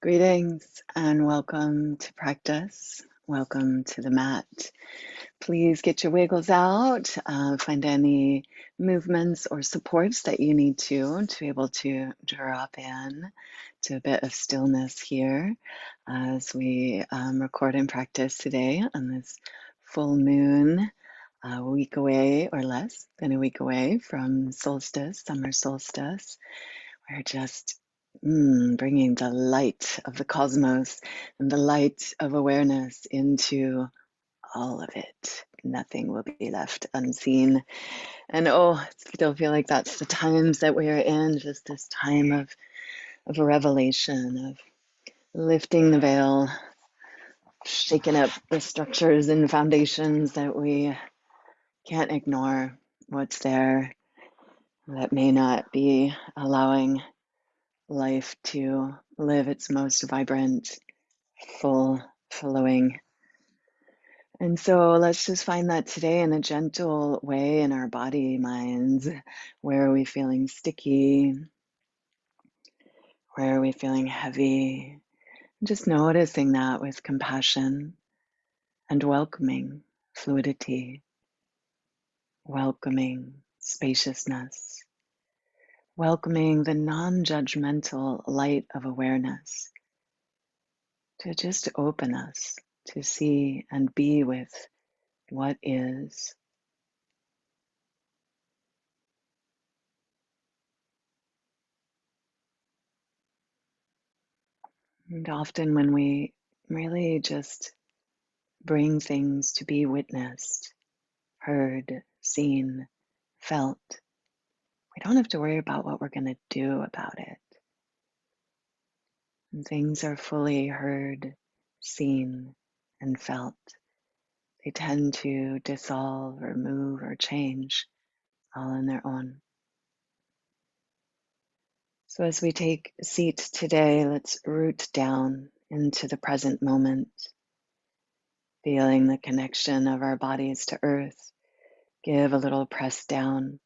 Greetings and welcome to practice. Welcome to the mat. Please get your wiggles out. Find any movements or supports that you need to be able to drop in to a bit of stillness here as we record and practice today on this full moon, a week away or less than a week away from solstice, summer solstice. We're just bringing the light of the cosmos and the light of awareness into all of it. Nothing will be left unseen. And I still feel like that's the times that we are in, just this time of revelation, of lifting the veil, shaking up the structures and foundations that we can't ignore, what's there that may not be allowing life to live its most vibrant, full, flowing. And so let's just find that today in a gentle way in our body minds. Where are we feeling sticky? Where are we feeling heavy? Just noticing that with compassion and welcoming fluidity, welcoming spaciousness, welcoming the non-judgmental light of awareness to just open us to see and be with what is. And often when we really just bring things to be witnessed, heard, seen, felt, we don't have to worry about what we're going to do about it. When things are fully heard, seen, and felt, they tend to dissolve or move or change all on their own. So as we take a seat today, let's root down into the present moment, feeling the connection of our bodies to earth. Give a little press down.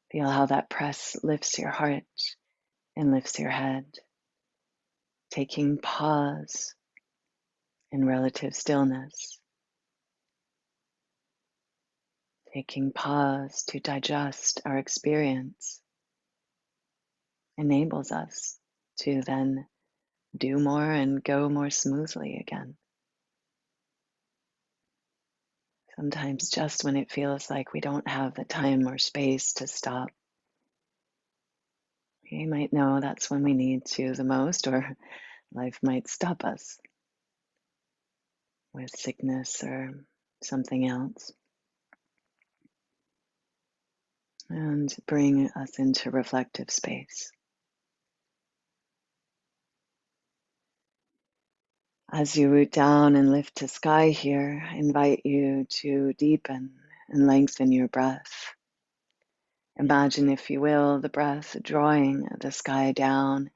Feel how that press lifts your heart and lifts your head. Taking pause in relative stillness. Taking pause to digest our experience enables us to then do more and go more smoothly again. Sometimes just when it feels like we don't have the time or space to stop, we might know that's when we need to the most, or life might stop us with sickness or something else, and bring us into reflective space. As you root down and lift to sky here, I invite you to deepen and lengthen your breath. Imagine, if you will, the breath drawing the sky down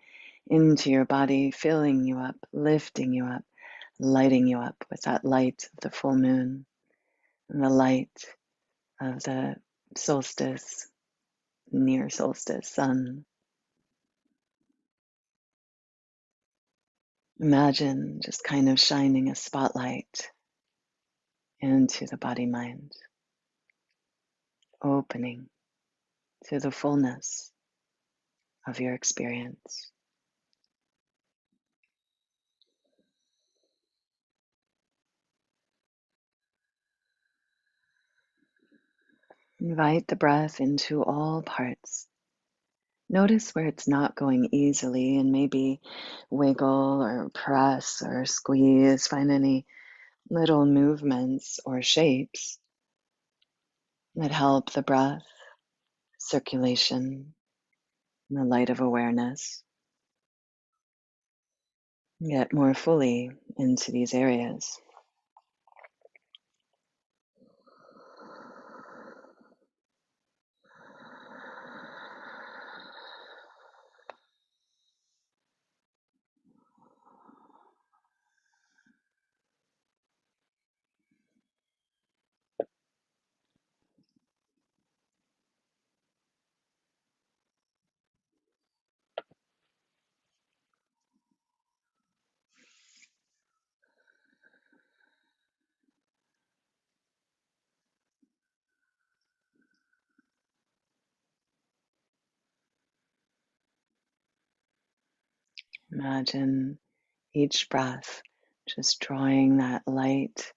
into your body, filling you up, lifting you up, lighting you up with that light of the full moon and the light of the solstice, near solstice sun. Imagine just kind of shining a spotlight into the body mind, opening to the fullness of your experience. Invite the breath into all parts. Notice where it's not going easily and maybe wiggle or press or squeeze. Find any little movements or shapes that help the breath, circulation, and the light of awareness get more fully into these areas. Imagine each breath just drawing that light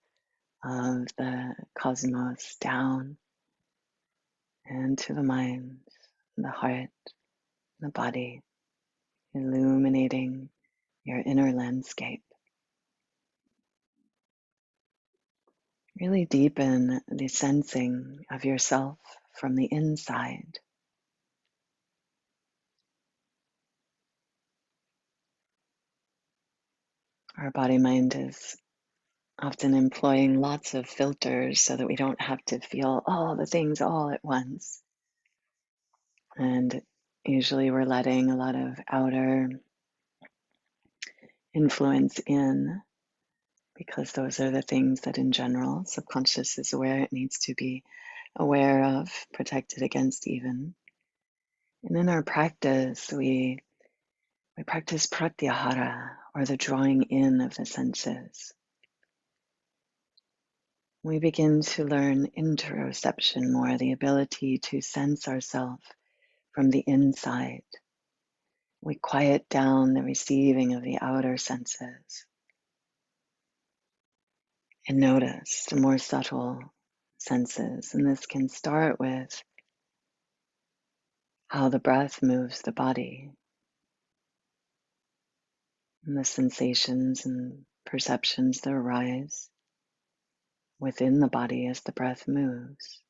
of the cosmos down into the mind, the heart, the body, illuminating your inner landscape. Really deepen the sensing of yourself from the inside. Our body mind is often employing lots of filters so that we don't have to feel all the things all at once. And usually we're letting a lot of outer influence in because those are the things that in general subconscious is aware it needs to be aware of, protected against even. And in our practice, we practice pratyahara, or the drawing in of the senses. We begin to learn interoception more, the ability to sense ourselves from the inside. We quiet down the receiving of the outer senses and notice the more subtle senses. And this can start with how the breath moves the body and the sensations and perceptions that arise within the body as the breath moves.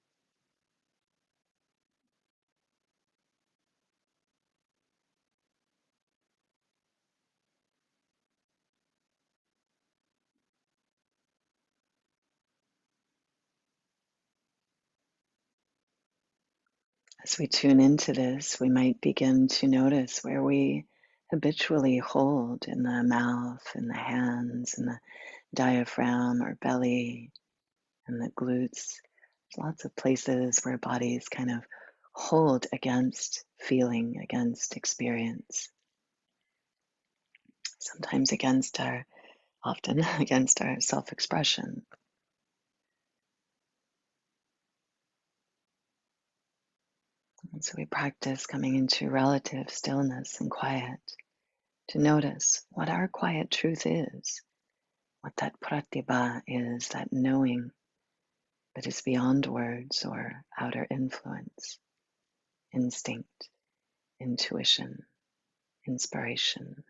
As we tune into this, we might begin to notice where we habitually hold in the mouth, in the hands, in the diaphragm or belly, and the glutes. There's lots of places where bodies kind of hold against feeling, against experience, sometimes often against our self-expression. And so we practice coming into relative stillness and quiet to notice what our quiet truth is, what that pratibha is, that knowing that is beyond words or outer influence, instinct, intuition, inspiration.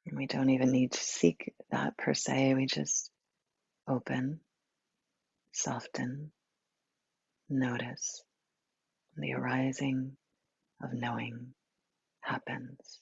And we don't even need to seek that per se, we just open, soften, notice. The arising of knowing happens.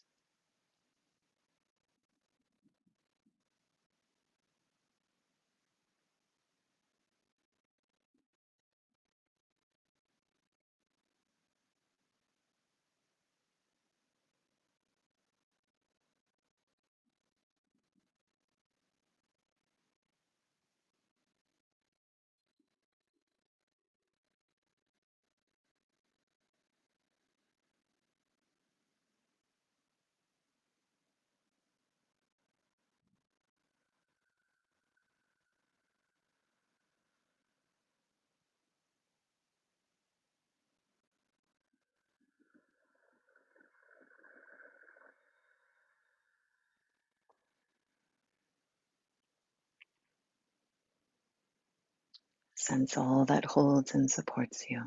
Sense all that holds and supports you,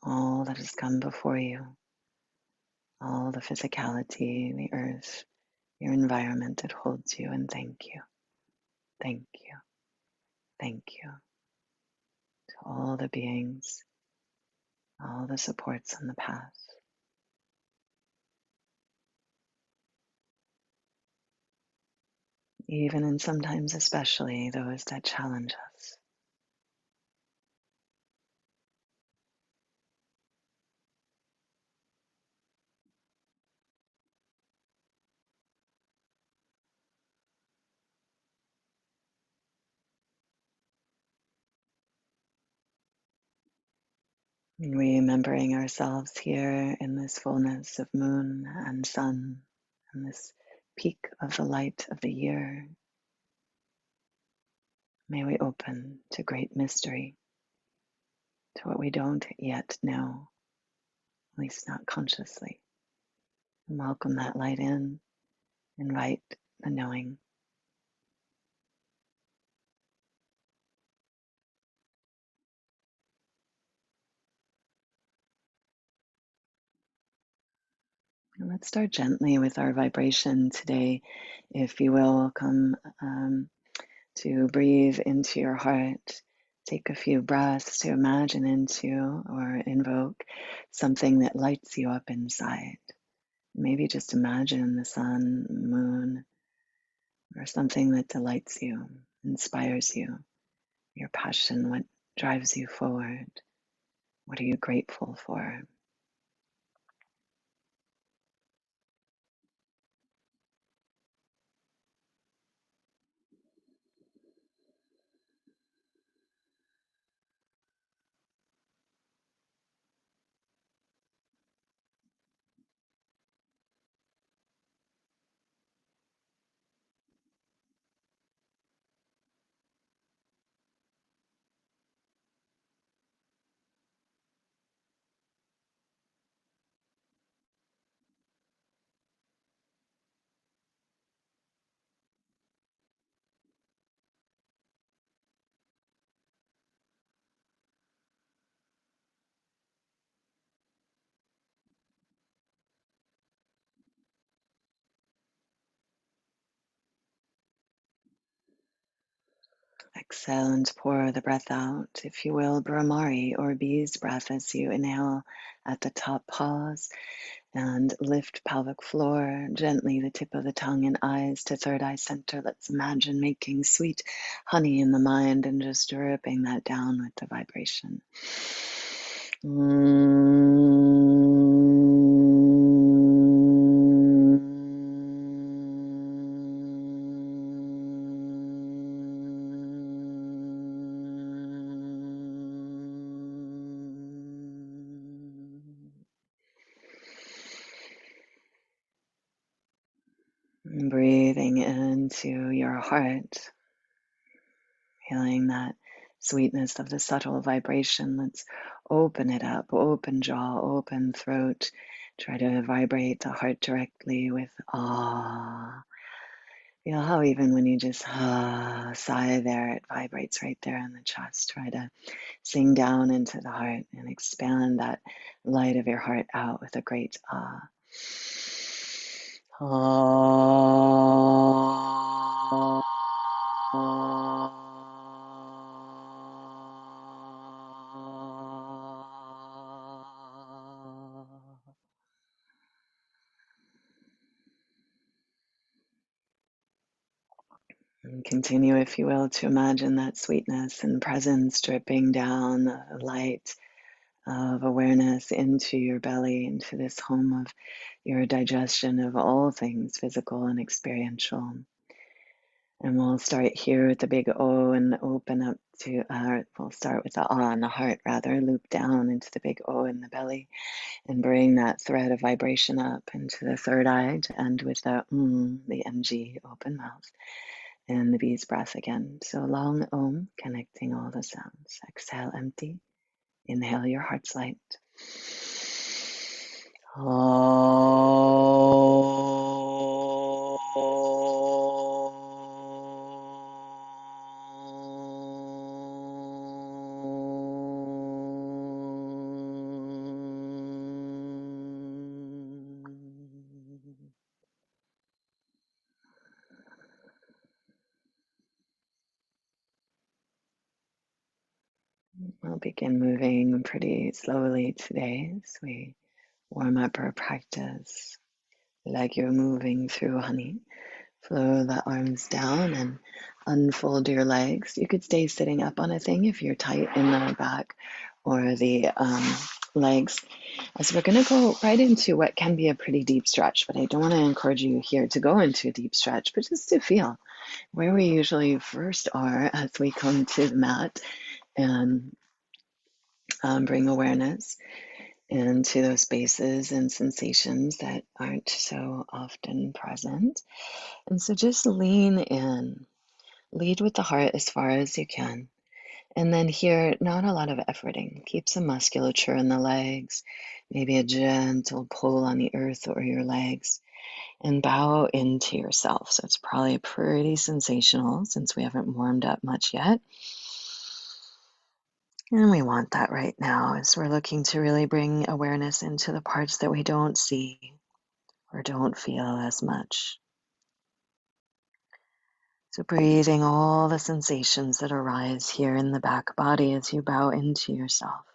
all that has come before you, all the physicality, the earth, your environment that holds you, and thank you, thank you, thank you to all the beings, all the supports on the path. Even and sometimes especially those that challenge us. And remembering ourselves here in this fullness of moon and sun and this peak of the light of the year. May we open to great mystery, to what we don't yet know, at least not consciously. And welcome that light in. Invite the knowing. And let's start gently with our vibration today. If you will, come to breathe into your heart. Take a few breaths to imagine into or invoke something that lights you up inside. Maybe just imagine the sun, moon, or something that delights you, inspires you, your passion, what drives you forward. What are you grateful for? Exhale and pour the breath out. If you will, Brahmari or bee's breath as you inhale at the top, pause and lift pelvic floor gently, the tip of the tongue and eyes to third eye center. Let's imagine making sweet honey in the mind and just dripping that down with the vibration. Breathing into your heart, feeling that sweetness of the subtle vibration. Let's open it up, open jaw, open throat. Try to vibrate the heart directly with ah. Feel how even when you just sigh there, it vibrates right there in the chest. Try to sing down into the heart and expand that light of your heart out with a great ah. And continue, if you will, to imagine that sweetness and presence dripping down the light of awareness into your belly, into this home of your digestion of all things physical and experiential. And we'll start here with the big O and open up to, we'll start with the Ah in the heart rather, loop down into the big O in the belly and bring that thread of vibration up into the third eye to end with the NG, open mouth, and the bee's breath again. So long Om, connecting all the sounds. Exhale, empty. Inhale your heart's light. We'll begin moving pretty slowly today as we warm up our practice. Like you're moving through honey. Flow the arms down and unfold your legs. You could stay sitting up on a thing if you're tight in the back or the legs. As we're going to go right into what can be a pretty deep stretch, but I don't want to encourage you here to go into a deep stretch, but just to feel where we usually first are as we come to the mat and bring awareness into those spaces and sensations that aren't so often present. And so just lean in. Lead with the heart as far as you can. And then here, not a lot of efforting. Keep some musculature in the legs, maybe a gentle pull on the earth or your legs, and bow into yourself. So it's probably pretty sensational since we haven't warmed up much yet. And we want that right now as we're looking to really bring awareness into the parts that we don't see or don't feel as much. So breathing all the sensations that arise here in the back body as you bow into yourself.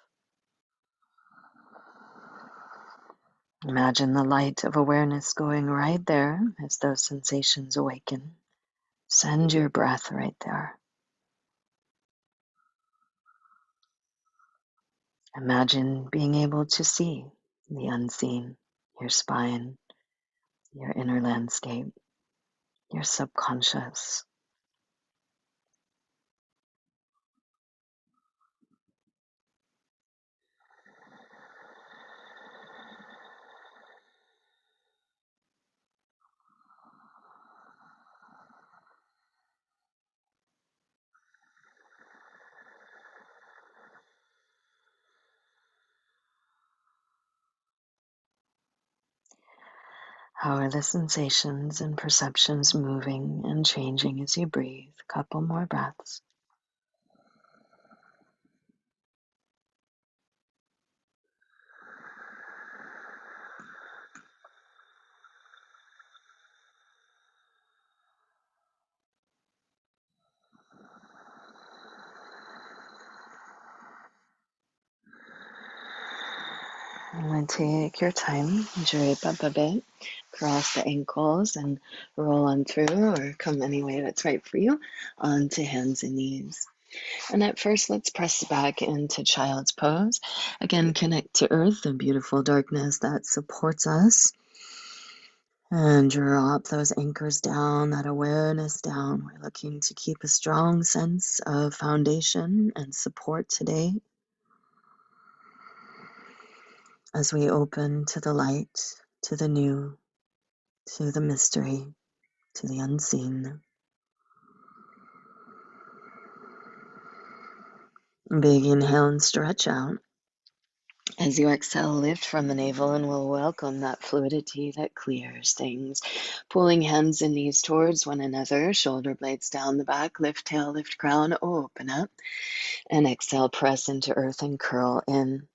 Imagine the light of awareness going right there as those sensations awaken. Send your breath right there. Imagine being able to see the unseen, your spine, your inner landscape, your subconscious. How are the sensations and perceptions moving and changing as you breathe? A couple more breaths. And then take your time, drape up a bit, cross the ankles and roll on through or come any way that's right for you onto hands and knees. And at first, let's press back into child's pose. Again, connect to earth, the beautiful darkness that supports us. And drop those anchors down, that awareness down. We're looking to keep a strong sense of foundation and support today as we open to the light, to the new, to the mystery, to the unseen. Big inhale and stretch out. As you exhale, lift from the navel and we'll welcome that fluidity that clears things. Pulling hands and knees towards one another, shoulder blades down the back, lift tail, lift crown, open up. And exhale, press into earth and curl in.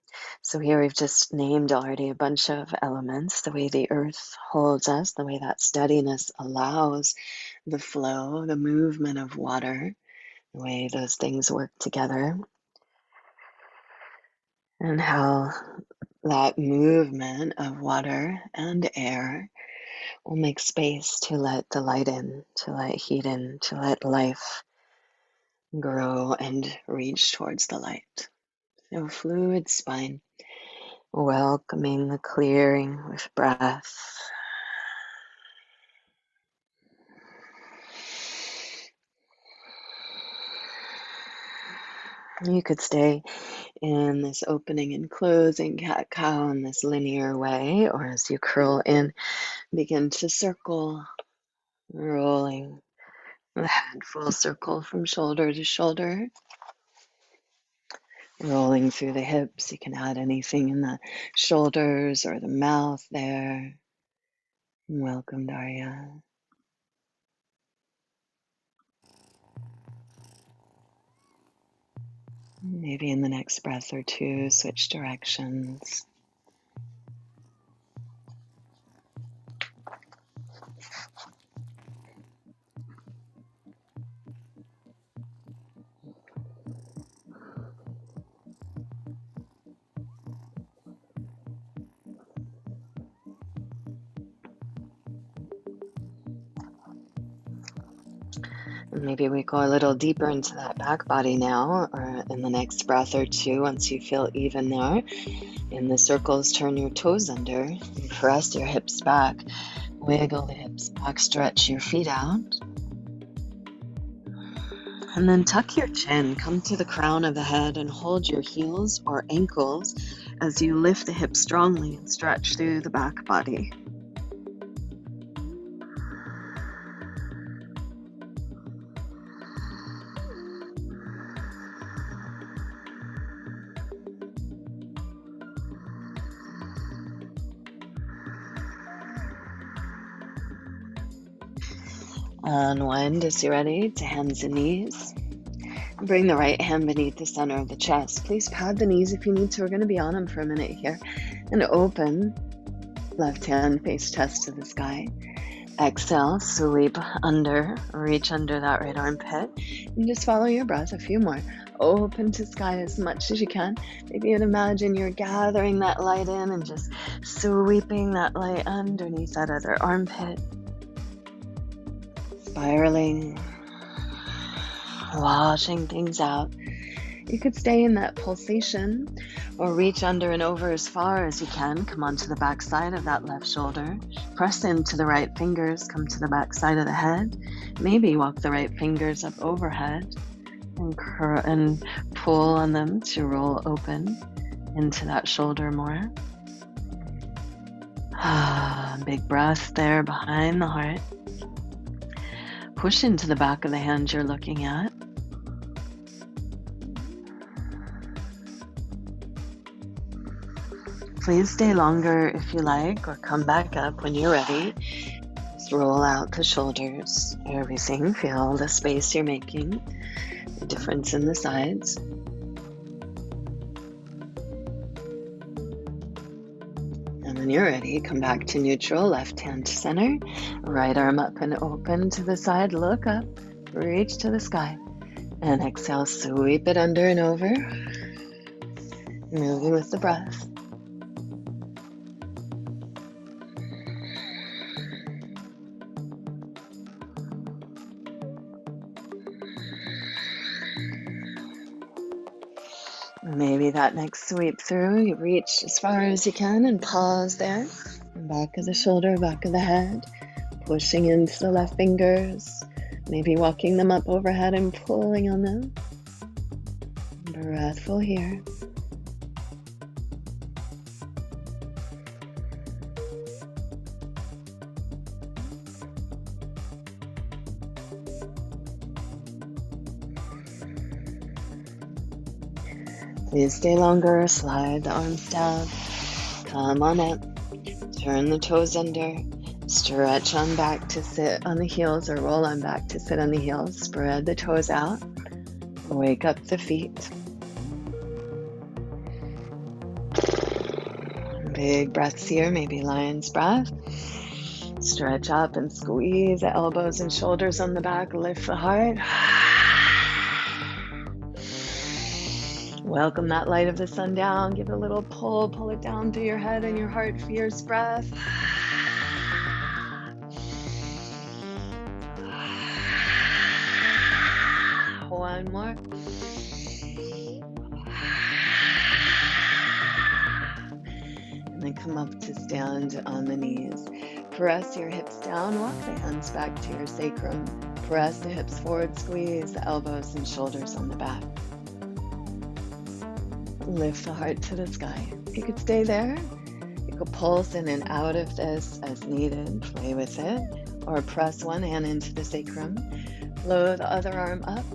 So here we've just named already a bunch of elements, the way the earth holds us, the way that steadiness allows the flow, the movement of water, the way those things work together, and how that movement of water and air will make space to let the light in, to let heat in, to let life grow and reach towards the light. So fluid spine, welcoming the clearing with breath. You could stay in this opening and closing cat-cow in this linear way, or as you curl in, begin to circle, rolling the head full circle from shoulder to shoulder, rolling through the hips. You can add anything in the shoulders or the mouth there. Welcome, Daria. Maybe in the next breath or two, switch directions. Maybe we go a little deeper into that back body now, or in the next breath or two, once you feel even there. In the circles, turn your toes under, and press your hips back. Wiggle the hips back, stretch your feet out. And then tuck your chin, come to the crown of the head and hold your heels or ankles as you lift the hips strongly and stretch through the back body. Unwind as you're ready to hands and knees. Bring the right hand beneath the center of the chest. Please pad the knees if you need to. We're going to be on them for a minute here. And open. Left hand face chest to the sky. Exhale, sweep under, reach under that right armpit, and just follow your breath. A few more. Open to sky as much as you can. Maybe you'd imagine you're gathering that light in and just sweeping that light underneath that other armpit. Spiraling, washing things out. You could stay in that pulsation or reach under and over as far as you can. Come onto the back side of that left shoulder. Press into the right fingers. Come to the back side of the head. Maybe walk the right fingers up overhead and pull on them to roll open into that shoulder more. Big breath there behind the heart. Push into the back of the hand you're looking at. Please stay longer if you like, or come back up when you're ready. Just roll out the shoulders, everything. Feel the space you're making, the difference in the sides. And when you're ready, come back to neutral, left hand to center, right arm up and open to the side, look up, reach to the sky, and exhale, sweep it under and over, moving with the breath. Maybe that next sweep through, you reach as far as you can and pause there. Back of the shoulder, back of the head, pushing into the left fingers, maybe walking them up overhead and pulling on them. Breathful here. Please stay longer, slide the arms down, come on up, turn the toes under, stretch on back to sit on the heels or roll on back to sit on the heels, spread the toes out, wake up the feet. Big breaths here, maybe lion's breath. Stretch up and squeeze the elbows and shoulders on the back, lift the heart. Welcome that light of the sun down. Give it a little pull it down through your head and your heart. Fierce breath. One more. And then come up to stand on the knees. Press your hips down. Walk the hands back to your sacrum. Press the hips forward. Squeeze the elbows and shoulders on the back. Lift the heart to the sky. You could stay there. You could pulse in and out of this as needed. Play with it. Or press one hand into the sacrum. Flow the other arm up.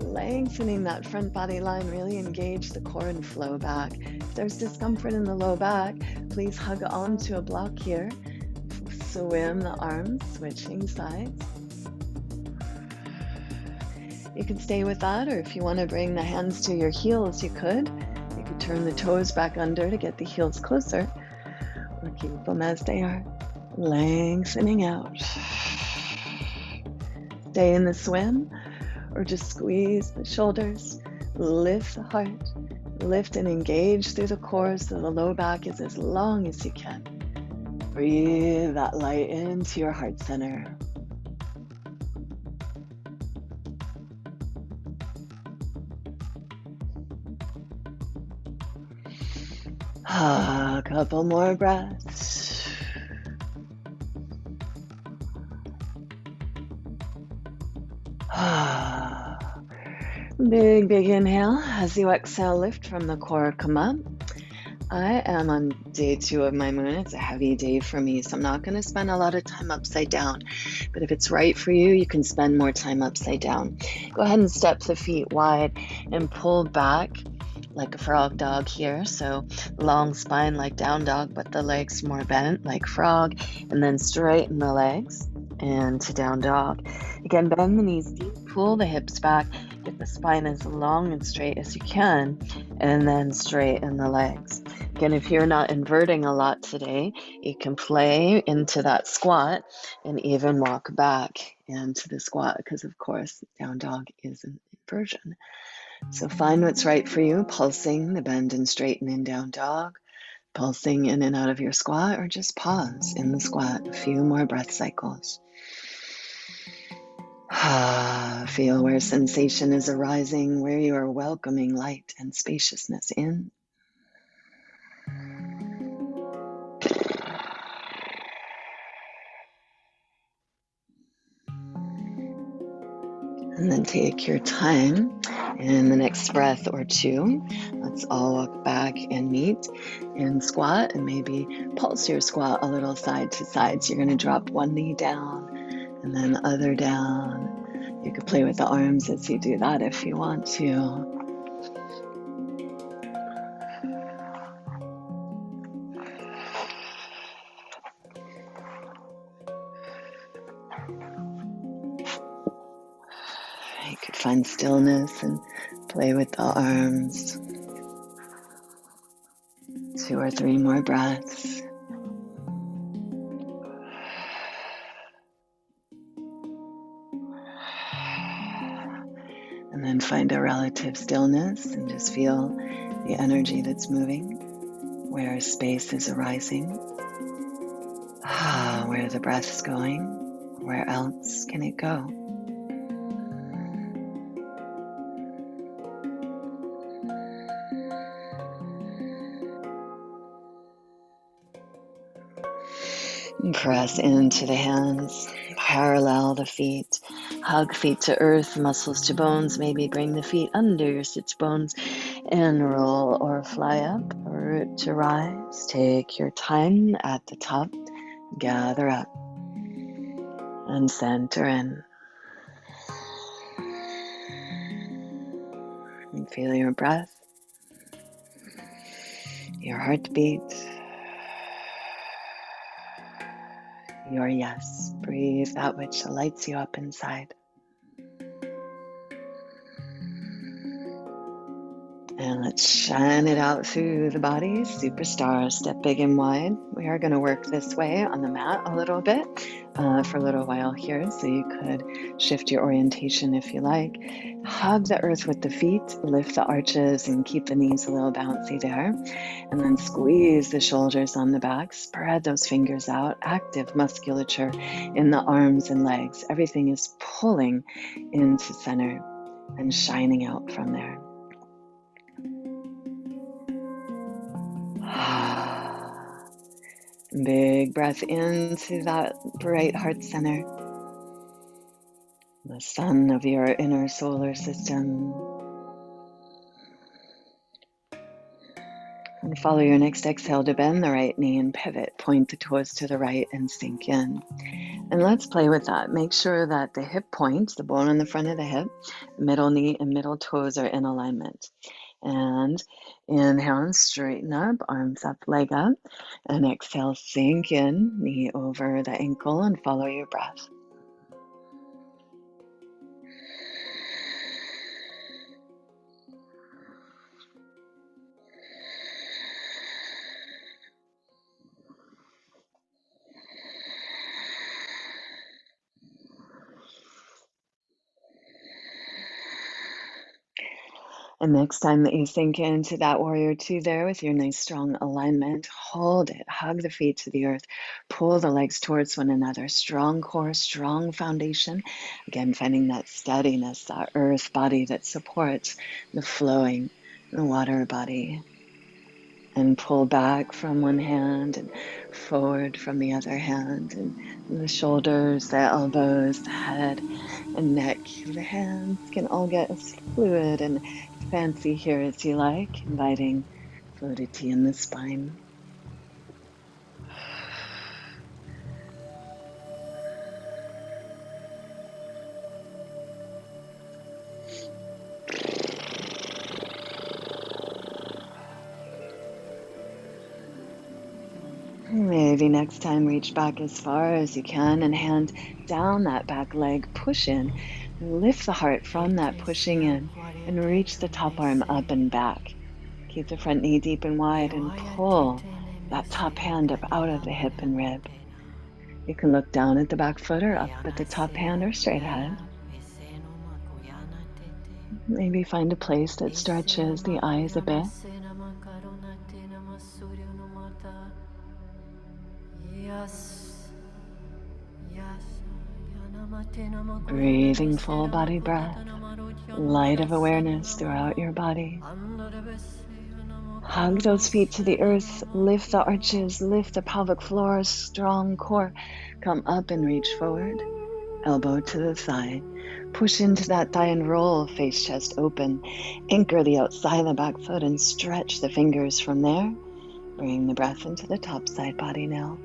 Lengthening that front body line. Really engage the core and flow back. If there's discomfort in the low back, please hug onto a block here. Swim the arms, switching sides. You could stay with that, or if you want to bring the hands to your heels, you could. You could turn the toes back under to get the heels closer, or keep them as they are, lengthening out. Stay in the swim, or just squeeze the shoulders, lift the heart, lift and engage through the core so the low back is as long as you can. Breathe that light into your heart center. A couple more breaths. Big inhale. As you exhale, lift from the core, come up. I am on day 2 of my moon. It's a heavy day for me, so I'm not going to spend a lot of time upside down. But if it's right for you, you can spend more time upside down. Go ahead and step the feet wide and pull back like a frog dog here. So long spine like down dog, but the legs more bent like frog, and then straighten the legs. and to down dog. Again, bend the knees deep, pull the hips back, get the spine as long and straight as you can, and then straighten the legs. Again, if you're not inverting a lot today, you can play into that squat and even walk back into the squat, because of course, down dog is an inversion. So find what's right for you, pulsing the bend and straighten in down dog, pulsing in and out of your squat, or just pause in the squat. A few more breath cycles. Feel where sensation is arising, where you are welcoming light and spaciousness in. And then take your time in the next breath or two. Let's all walk back and meet in squat, and maybe pulse your squat a little side to side. So you're going to drop one knee down and then the other down. You could play with the arms as you do that if you want to. You could find stillness and play with the arms. 2 or 3 more breaths. And then find a relative stillness and just feel the energy that's moving, where space is arising, where the breath is going, where else can it go? Press into the hands, parallel the feet, hug feet to earth, muscles to bones, maybe bring the feet under your sits bones and roll or fly up, root to rise. Take your time at the top, gather up and center in. And feel your breath, your heartbeat, your yes. Breathe that which lights you up inside. And let's shine it out through the body. Superstar, step big and wide. We are going to work this way on the mat a little bit for a little while here. So you could shift your orientation if you like. Hug the earth with the feet, lift the arches and keep the knees a little bouncy there. And then squeeze the shoulders on the back, spread those fingers out, active musculature in the arms and legs. Everything is pulling into center and shining out from there. Big breath into that bright heart center, the sun of your inner solar system. And follow your next exhale to bend the right knee and pivot. Point the toes to the right and sink in. And let's play with that. Make sure that the hip point, the bone on the front of the hip, middle knee and middle toes are in alignment. And inhale and straighten up, arms up, leg up. And exhale, sink in, knee over the ankle, and follow your breath. And next time that you sink into that warrior two there with your nice strong alignment, hold it, hug the feet to the earth, pull the legs towards one another, strong core, strong foundation. Again, finding that steadiness, that earth body that supports the flowing, the water body. And pull back from one hand and forward from the other hand, and the shoulders, the elbows, the head and neck, the hands can all get as fluid and fancy here as you like, inviting fluidity in the spine. maybe next time reach back as far as you can and hand down that back leg, push in, lift the heart from that pushing in and reach the top arm up and back. Keep the front knee deep and wide and pull that top hand up out of the hip and rib. You can look down at the back foot or up at the top hand or straight ahead. Maybe find a place that stretches the eyes a bit. Breathing full body breath, light of awareness throughout your body. Hug those feet to the earth, lift the arches, lift the pelvic floor, strong core. Come up and reach forward, elbow to the thigh. Push into that thigh and roll, face chest open. Anchor the outside of the back foot and stretch the fingers from there. Bring the breath into the top side body now.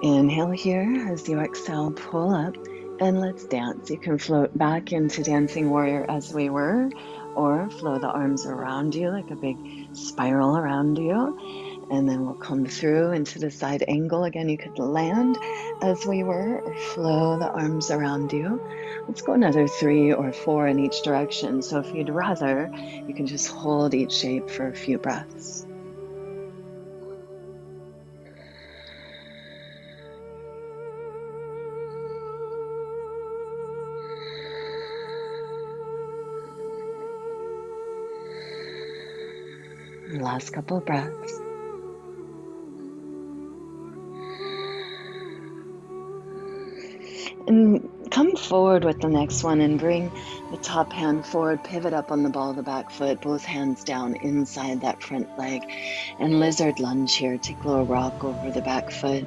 Inhale here as you exhale, pull up and let's dance. You can float back into dancing warrior as we were, or flow the arms around you like a big spiral around you. And then we'll come through into the side angle. Again, you could land as we were, or flow the arms around you. Let's go another 3 or 4 in each direction. So if you'd rather, you can just hold each shape for a few breaths. Last couple of breaths. And come forward with the next one and bring the top hand forward, pivot up on the ball of the back foot, both hands down inside that front leg. And lizard lunge here, take a little rock over the back foot.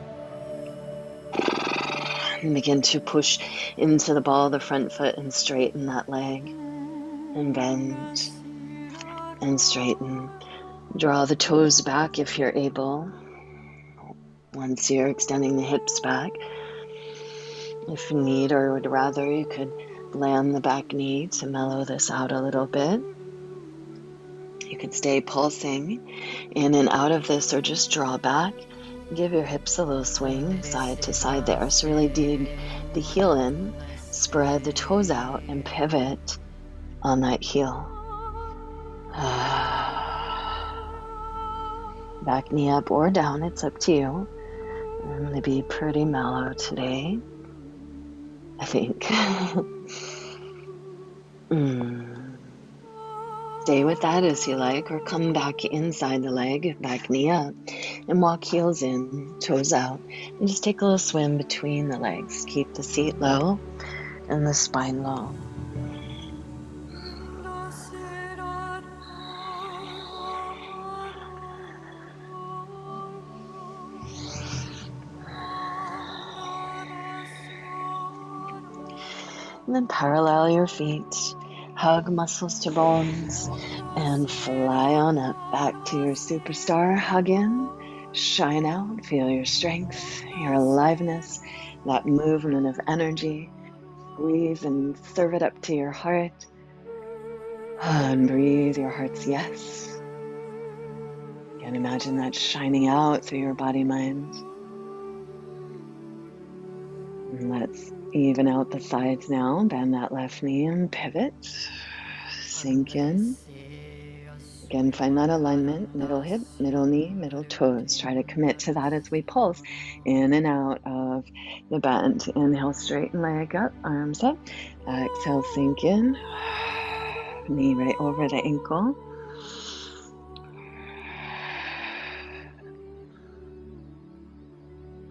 And begin to push into the ball of the front foot and straighten that leg. And bend and straighten. Draw the toes back if you're able. Once you're extending the hips back. If you need or would rather, you could land the back knee to mellow this out a little bit. You could stay pulsing in and out of this or just draw back. Give your hips a little swing side to side there. So really dig the heel in, spread the toes out and pivot on that heel. Back knee up or down, it's up to you. I'm going to be pretty mellow today, I think. Stay with that as you like, or come back inside the leg, back knee up, and walk heels in, toes out, and just take a little swim between the legs. Keep the seat low and the spine low. And then parallel your feet, hug muscles to bones, and fly on up back to your superstar. Hug in, shine out, feel your strength, your aliveness, that movement of energy. Squeeze and serve it up to your heart. And breathe your heart's yes. And imagine that shining out through your body mind. And let's even out the sides now. Bend that left knee and pivot. Sink in. Again, find that alignment. Middle hip, middle knee, middle toes. Try to commit to that as we pulse in and out of the bend. Inhale, straighten leg up, arms up. Exhale, sink in. Knee right over the ankle.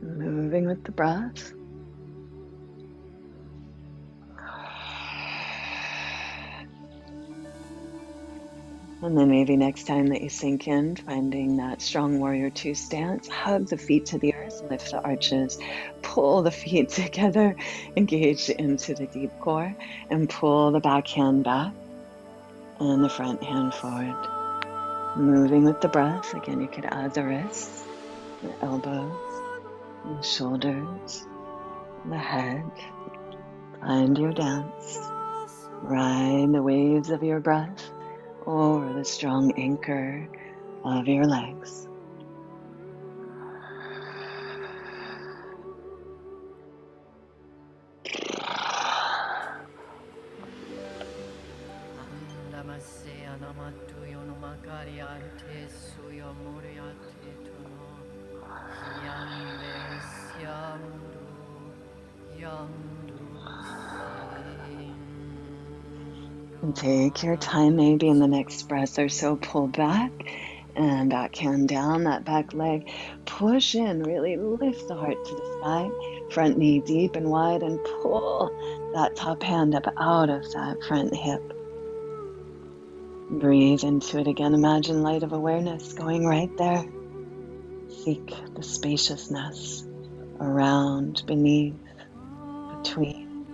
Moving with the breath. And then maybe next time that you sink in, finding that strong warrior 2 stance, hug the feet to the earth, lift the arches, pull the feet together, engage into the deep core, and pull the back hand back and the front hand forward. Moving with the breath. Again, you could add the wrists, the elbows, the shoulders, the head. Find your dance. Ride the waves of your breath over the strong anchor of your legs. And take your time, maybe in the next breath or so, pull back and backhand down that back leg. Push in, really lift the heart to the sky, front knee deep and wide, and pull that top hand up out of that front hip. Breathe into it again. Imagine light of awareness going right there. Seek the spaciousness around, beneath, between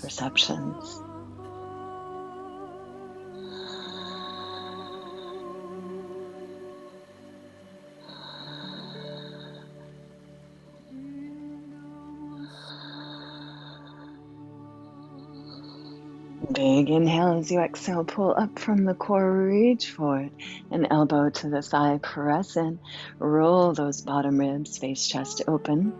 perceptions. Big inhale as you exhale, pull up from the core, reach forward, an elbow to the thigh, press in, roll those bottom ribs, face chest open,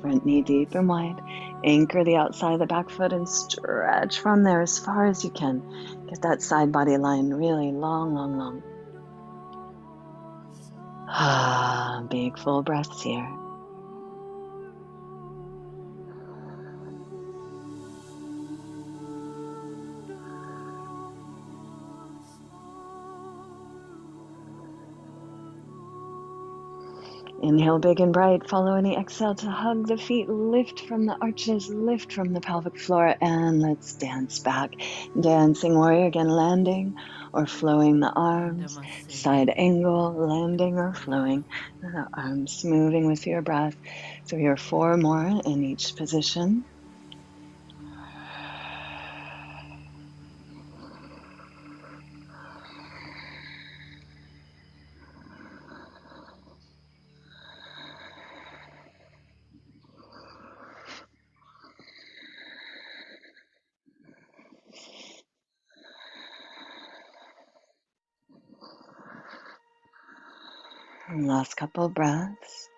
front knee deep and wide, anchor the outside of the back foot and stretch from there as far as you can. Get that side body line really long, long, long. Big full breaths here. Inhale big and bright, follow any exhale to hug the feet, lift from the arches, lift from the pelvic floor, and let's dance back. Dancing warrior, again landing or flowing the arms, side angle, landing or flowing the arms, moving with your breath. So here are 4 more in each position. And last couple of breaths.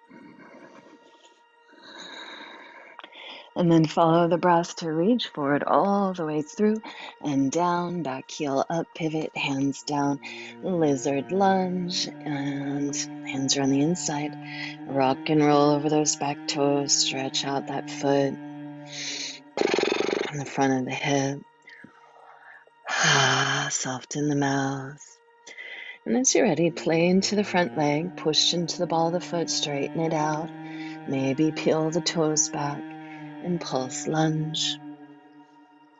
And then follow the breath to reach forward all the way through and down, back heel up, pivot, hands down, lizard lunge, and hands are on the inside. Rock and roll over those back toes, stretch out that foot on the front of the hip. Soften the mouth. And as you're ready, play into the front leg, push into the ball of the foot, straighten it out. Maybe peel the toes back and pulse lunge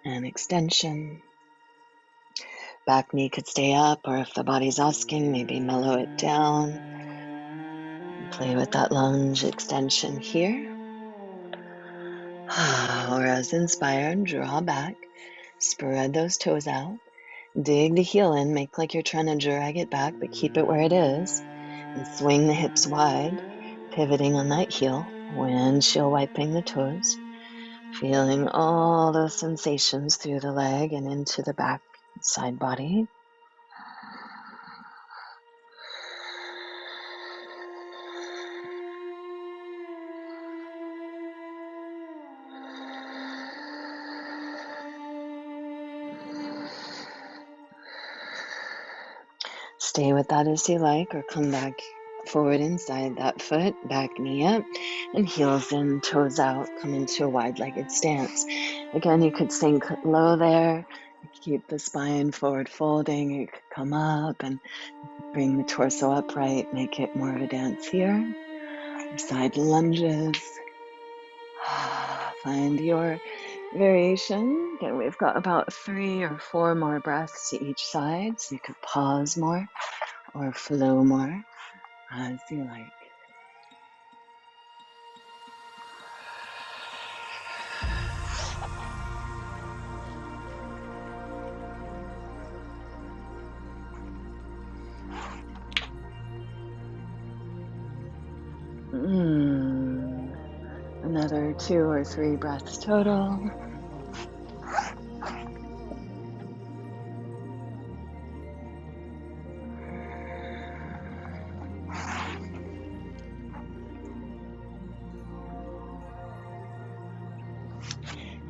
and extension. Back knee could stay up, or if the body's asking, maybe mellow it down. Play with that lunge extension here. Or as inspired, draw back, spread those toes out, dig the heel in, make like you're trying to drag it back, but keep it where it is, and swing the hips wide, pivoting on that heel, windshield wiping the toes, feeling all those sensations through the leg and into the back side body. Stay with that as you like, or come back forward inside that foot, back knee up, and heels in, toes out, come into a wide-legged stance. Again, you could sink low there, keep the spine forward folding. You could come up and bring the torso upright, make it more of a dance here. Side lunges. Find your variation. Again, we've got about 3 or 4 more breaths to each side, so you could pause more or flow more as you like. another 2 or 3 breaths total.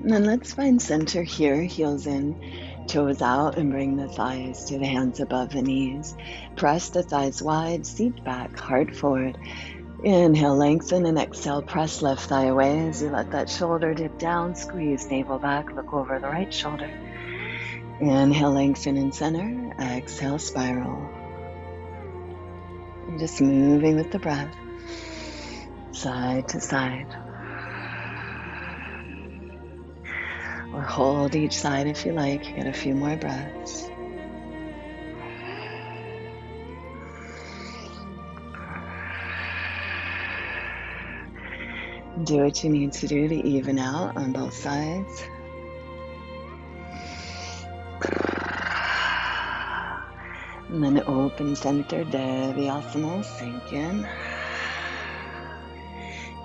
And then let's find center here, heels in, toes out, and bring the thighs to the hands above the knees. Press the thighs wide, seat back, heart forward. Inhale, lengthen, and exhale, press left thigh away as you let that shoulder dip down, squeeze navel back, look over the right shoulder. Inhale, lengthen and center, exhale, spiral. And just moving with the breath, side to side. Or hold each side if you like, get a few more breaths. Do what you need to do to even out on both sides. And then open center, Devyasana, sink in.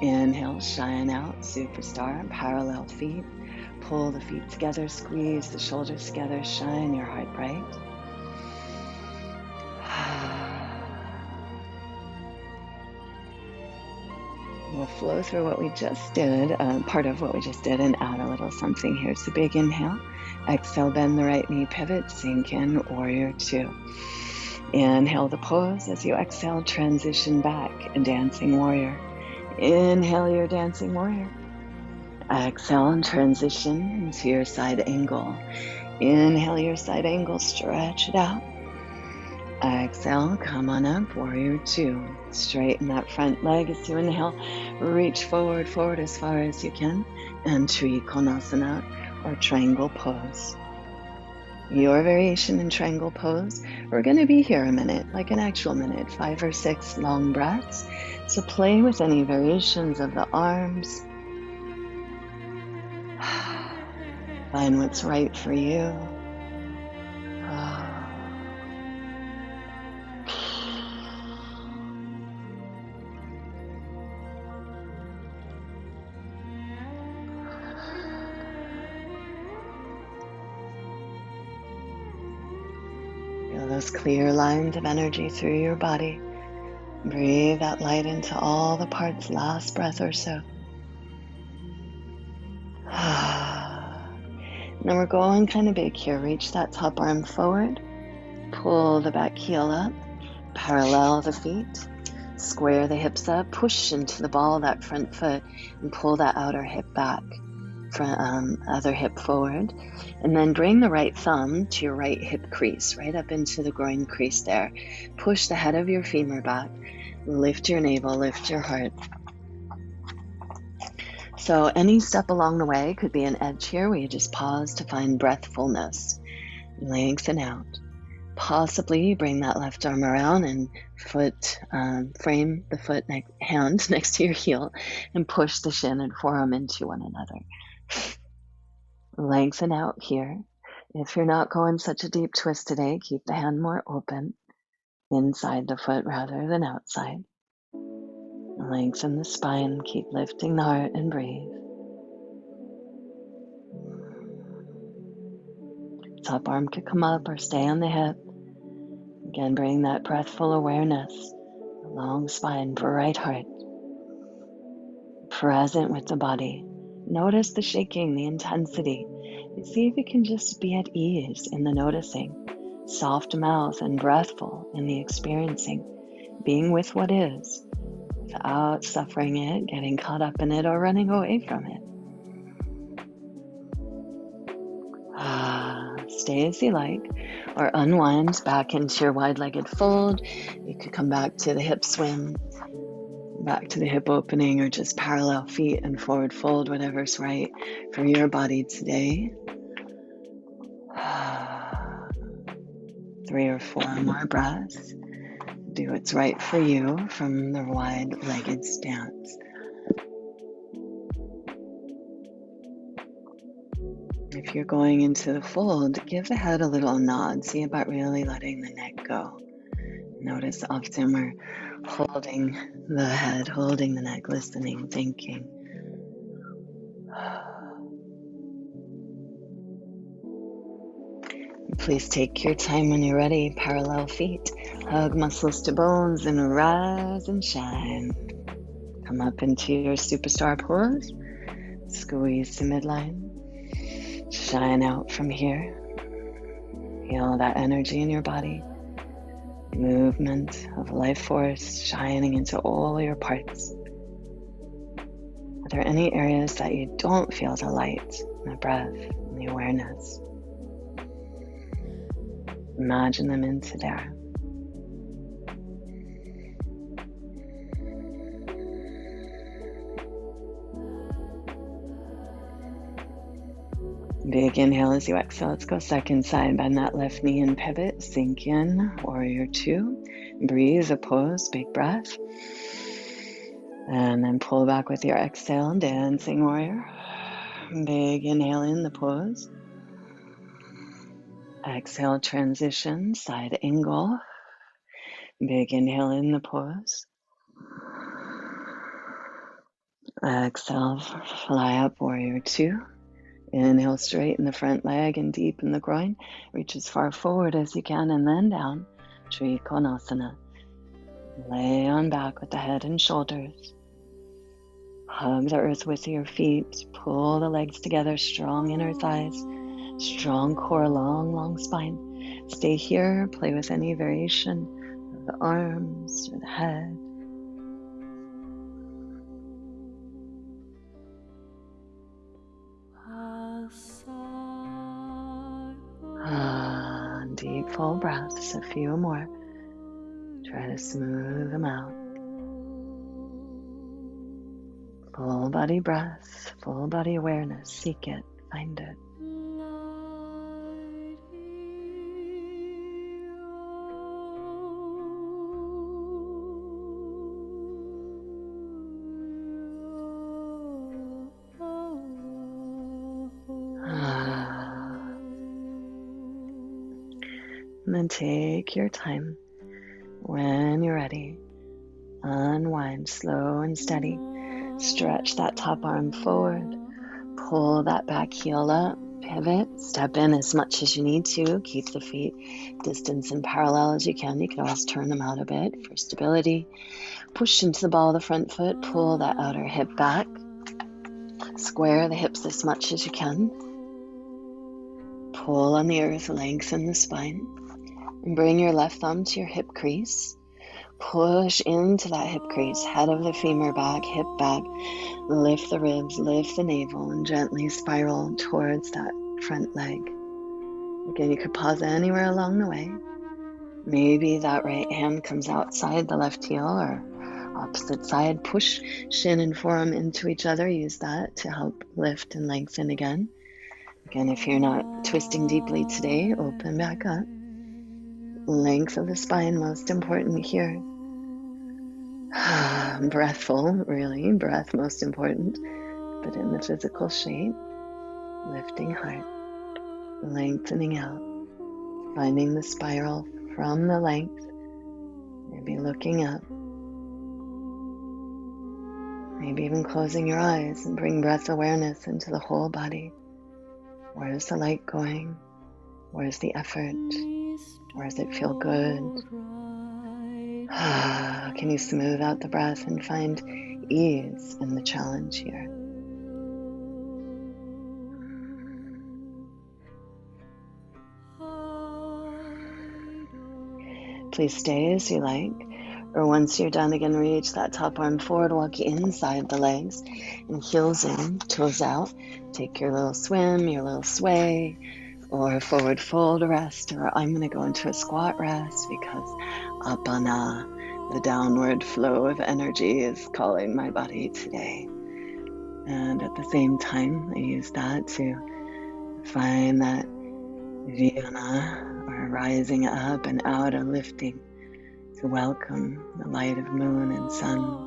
Inhale, shine out, superstar, parallel feet. Pull the feet together, squeeze the shoulders together, shine your heart bright. We'll flow through what we just did, part of what we just did, and add a little something here. So big inhale, exhale, bend the right knee, pivot, sink in, warrior 2. Inhale the pose as you exhale, transition back, dancing warrior. Inhale your dancing warrior. Exhale and transition into your side angle. Inhale your side angle, stretch it out. Exhale, come on up, warrior 2. Straighten that front leg as you inhale, reach forward as far as you can, and Trikonasana or triangle pose. Your variation in triangle pose, we're going to be here a minute, like an actual minute, 5 or 6 long breaths. So play with any variations of the arms. Find what's right for you. Feel those clear lines of energy through your body. Breathe that light into all the parts, last breath or so. Now we're going kind of big here. Reach that top arm forward. Pull the back heel up. Parallel the feet. Square the hips up. Push into the ball of that front foot and pull that outer hip back. Other hip forward. And then bring the right thumb to your right hip crease, right up into the groin crease there. Push the head of your femur back. Lift your navel, lift your heart. So any step along the way could be an edge here where you just pause to find breathfulness. Lengthen out. Possibly bring that left arm around and frame the foot hand next to your heel and push the shin and forearm into one another. Lengthen out here. If you're not going such a deep twist today, keep the hand more open, inside the foot rather than outside. Lengthen the spine, keep lifting the heart and breathe. Top arm could come up or stay on the hip. Again, bring that breathful awareness, long spine, bright heart. Present with the body. Notice the shaking, the intensity. See if you can just be at ease in the noticing. Soft mouth and breathful in the experiencing. Being with what is, without suffering it, getting caught up in it, or running away from it. Stay as you like, or unwind back into your wide-legged fold. You could come back to the hip swim, back to the hip opening, or just parallel feet and forward fold, whatever's right for your body today. 3 or 4 more breaths. Do what's right for you from the wide-legged stance. If you're going into the fold, give the head a little nod. See about really letting the neck go. Notice often we're holding the head, holding the neck, listening, thinking. Please take your time when you're ready. Parallel feet. Hug muscles to bones and rise and shine. Come up into your superstar pose. Squeeze to midline. Shine out from here. Feel that energy in your body. Movement of life force shining into all your parts. Are there any areas that you don't feel the light, the breath, and the awareness? Imagine them into there. Big inhale as you exhale. Let's go second side. Bend that left knee and pivot. Sink in. Warrior two. Breathe a pose. Big breath. And then pull back with your exhale. Dancing warrior. Big inhale in the pose. Exhale, transition. Side angle. Big inhale in the pose. Exhale, fly up, warrior two. Inhale, straighten the front leg and deepen the groin. Reach as far forward as you can and then down. Trikonasana. Lay on back with the head and shoulders. Hug the earth with your feet. Pull the legs together, strong inner thighs. Strong core, long spine. Stay here, play with any variation of the arms or the head. Deep full breaths, a few more. Try to smooth them out. Full body breath, full body awareness. Seek it, find it. And then take your time. When you're ready, unwind slow and steady. Stretch that top arm forward. Pull that back heel up. Pivot. Step in as much as you need to. Keep the feet distance and parallel as you can. You can always turn them out a bit for stability. Push into the ball of the front foot. Pull that outer hip back. Square the hips as much as you can. Pull on the earth, lengthen the spine. And bring your left thumb to your hip crease. Push into that hip crease, head of the femur back, hip back. Lift the ribs, lift the navel, and gently spiral towards that front leg. Again, you could pause anywhere along the way. Maybe that right hand comes outside the left heel or opposite side. Push shin and forearm into each other. Use that to help lift and lengthen again. Again, if you're not twisting deeply today, open back up. Length of the spine, most important here. Breathful, really. Breath, most important. But in the physical shape, lifting heart, lengthening out, finding the spiral from the length, maybe looking up, maybe even closing your eyes and bring breath awareness into the whole body. Where's the light going? Where's the effort? Where does it feel good? Can you smooth out the breath and find ease in the challenge here? Please stay as you like, or once you're done, again, reach that top arm forward, walk inside the legs, and heels in, toes out. Take your little swim, your little sway, or forward fold rest, or I'm going to go into a squat rest because Apana, the downward flow of energy, is calling my body today. And at the same time, I use that to find that Vyana, or rising up and out or lifting, to welcome the light of moon and sun.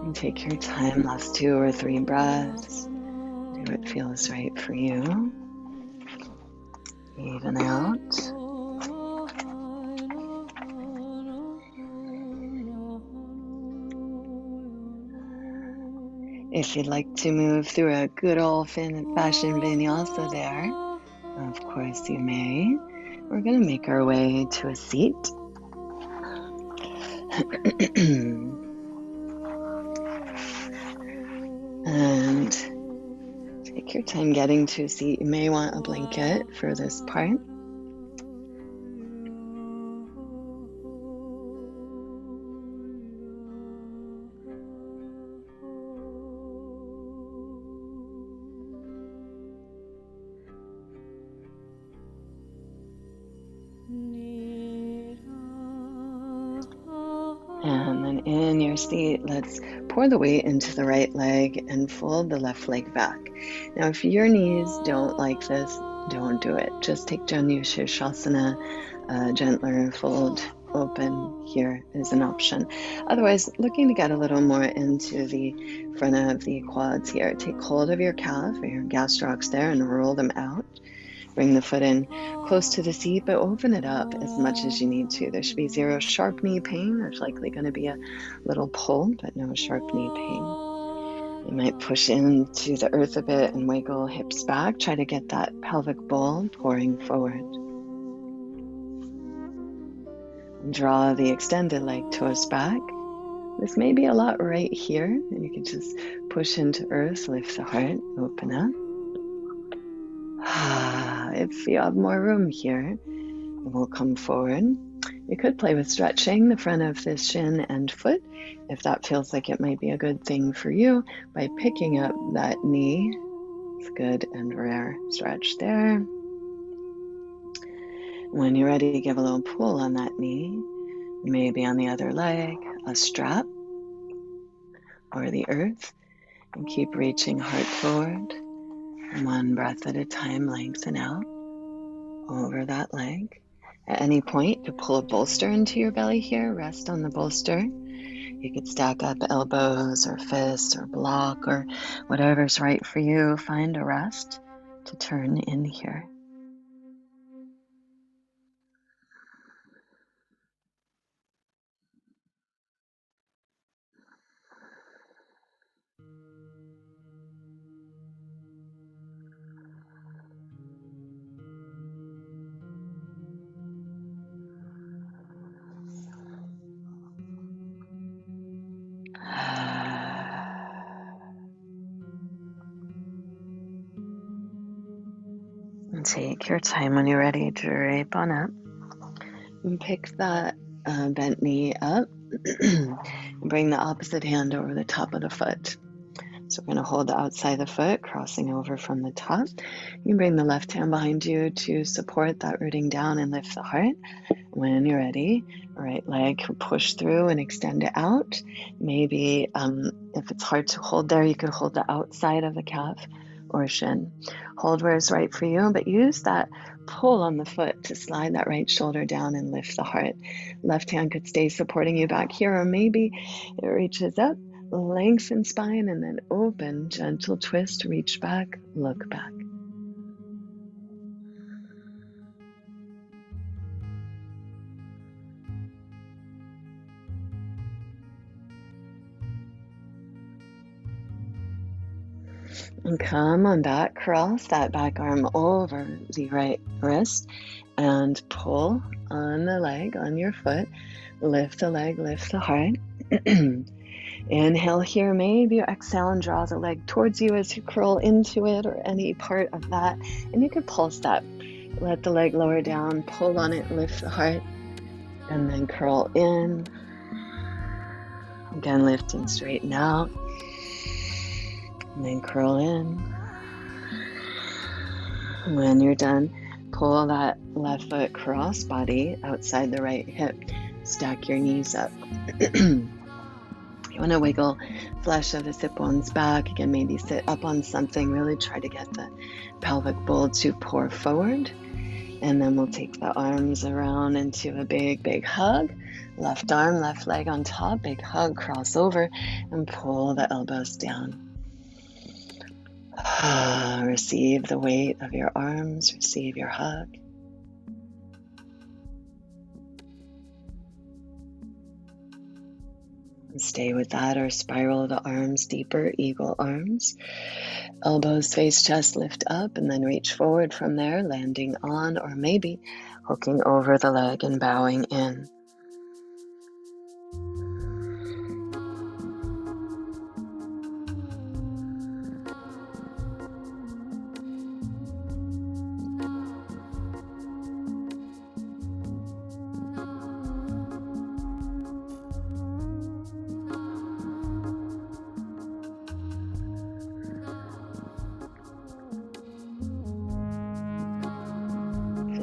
And take your time, last 2 or 3 breaths. Do what feels right for you. Even out. If you'd like to move through a good old-fashioned vinyasa there, of course you may. We're going to make our way to a seat. And take your time getting to a seat. You may want a blanket for this part. And then in your seat, let's pour the weight into the right leg and fold the left leg back. Now, if your knees don't like this, don't do it. Just take Janu Shirshasana, gentler fold open here is an option. Otherwise, looking to get a little more into the front of the quads here. Take hold of your calf or your gastrocs there and roll them out. Bring the foot in close to the seat, but open it up as much as you need to. There should be 0 sharp knee pain. There's likely going to be a little pull, but no sharp knee pain. You might push into the earth a bit and wiggle hips back. Try to get that pelvic bowl pouring forward. Draw the extended leg toes back. This may be a lot right here, and you can just push into earth, lift the heart, open up. If you have more room here, we'll come forward. You could play with stretching the front of the shin and foot if that feels like it might be a good thing for you by picking up that knee. It's good and rare stretch there. When you're ready, give a little pull on that knee, maybe on the other leg, a strap or the earth, and keep reaching heart forward. 1 breath at a time, lengthen out over that leg. At any point, you pull a bolster into your belly here, rest on the bolster. You could stack up elbows or fists or block or whatever's right for you. Find a rest to turn in here. And take your time when you're ready, drape on up and pick that bent knee up and bring the opposite hand over the top of the foot. So we're going to hold the outside of the foot, crossing over from the top. You can bring the left hand behind you to support that rooting down and lift the heart. When you're ready, right leg push through and extend it out. Maybe if it's hard to hold there, you could hold the outside of the calf or shin. Hold where it's right for you, but use that pull on the foot to slide that right shoulder down and lift the heart. Left hand could stay supporting you back here, or maybe it reaches up, lengthen spine, and then open, gentle twist, reach back, look back. And come on back, cross that back arm over the right wrist and pull on the leg, on your foot. Lift the leg, lift the heart. Inhale here, maybe you exhale and draw the leg towards you as you curl into it or any part of that. And you can pulse that. Let the leg lower down, pull on it, lift the heart, and then curl in. Again, lift and straighten out. And then curl in. When you're done, pull that left foot cross body outside the right hip. Stack your knees up. You want to wiggle flesh of the sit bones back. Again, maybe sit up on something. Really try to get the pelvic bowl to pour forward. And then we'll take the arms around into a big, big hug. Left arm, left leg on top, big hug, cross over, and pull the elbows down. Receive the weight of your arms, receive your hug. And stay with that or spiral the arms deeper, eagle arms. Elbows face chest, lift up, and then reach forward from there, landing on or maybe hooking over the leg and bowing in.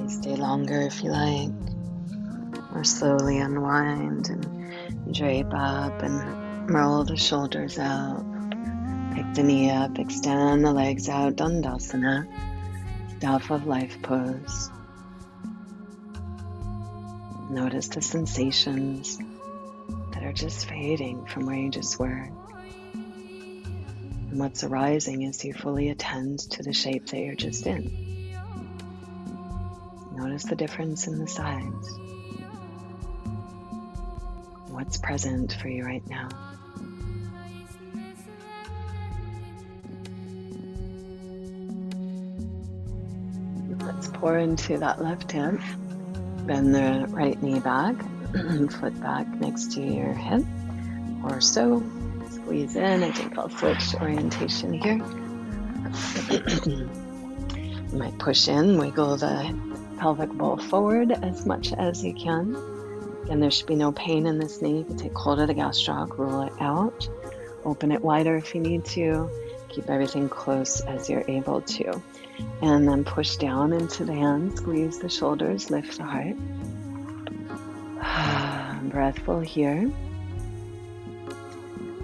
Stay longer if you like, or slowly unwind and drape up and roll the shoulders out. Pick the knee up, extend the legs out, Dandasana, Staff of Life pose. Notice the sensations that are just fading from where you just were. And what's arising as you fully attend to the shape that you're just in. Notice the difference in the size. What's present for you right now? Let's pour into that left hip. Bend the right knee back, foot back next to your hip, or so. Squeeze in. I think I'll switch orientation here. You might push in, wiggle the pelvic bowl forward as much as you can. Again, there should be no pain in this knee. You can take hold of the gastroc, roll it out, open it wider if you need to. Keep everything close as you're able to. And then push down into the hands, squeeze the shoulders, lift the heart. Breath full here.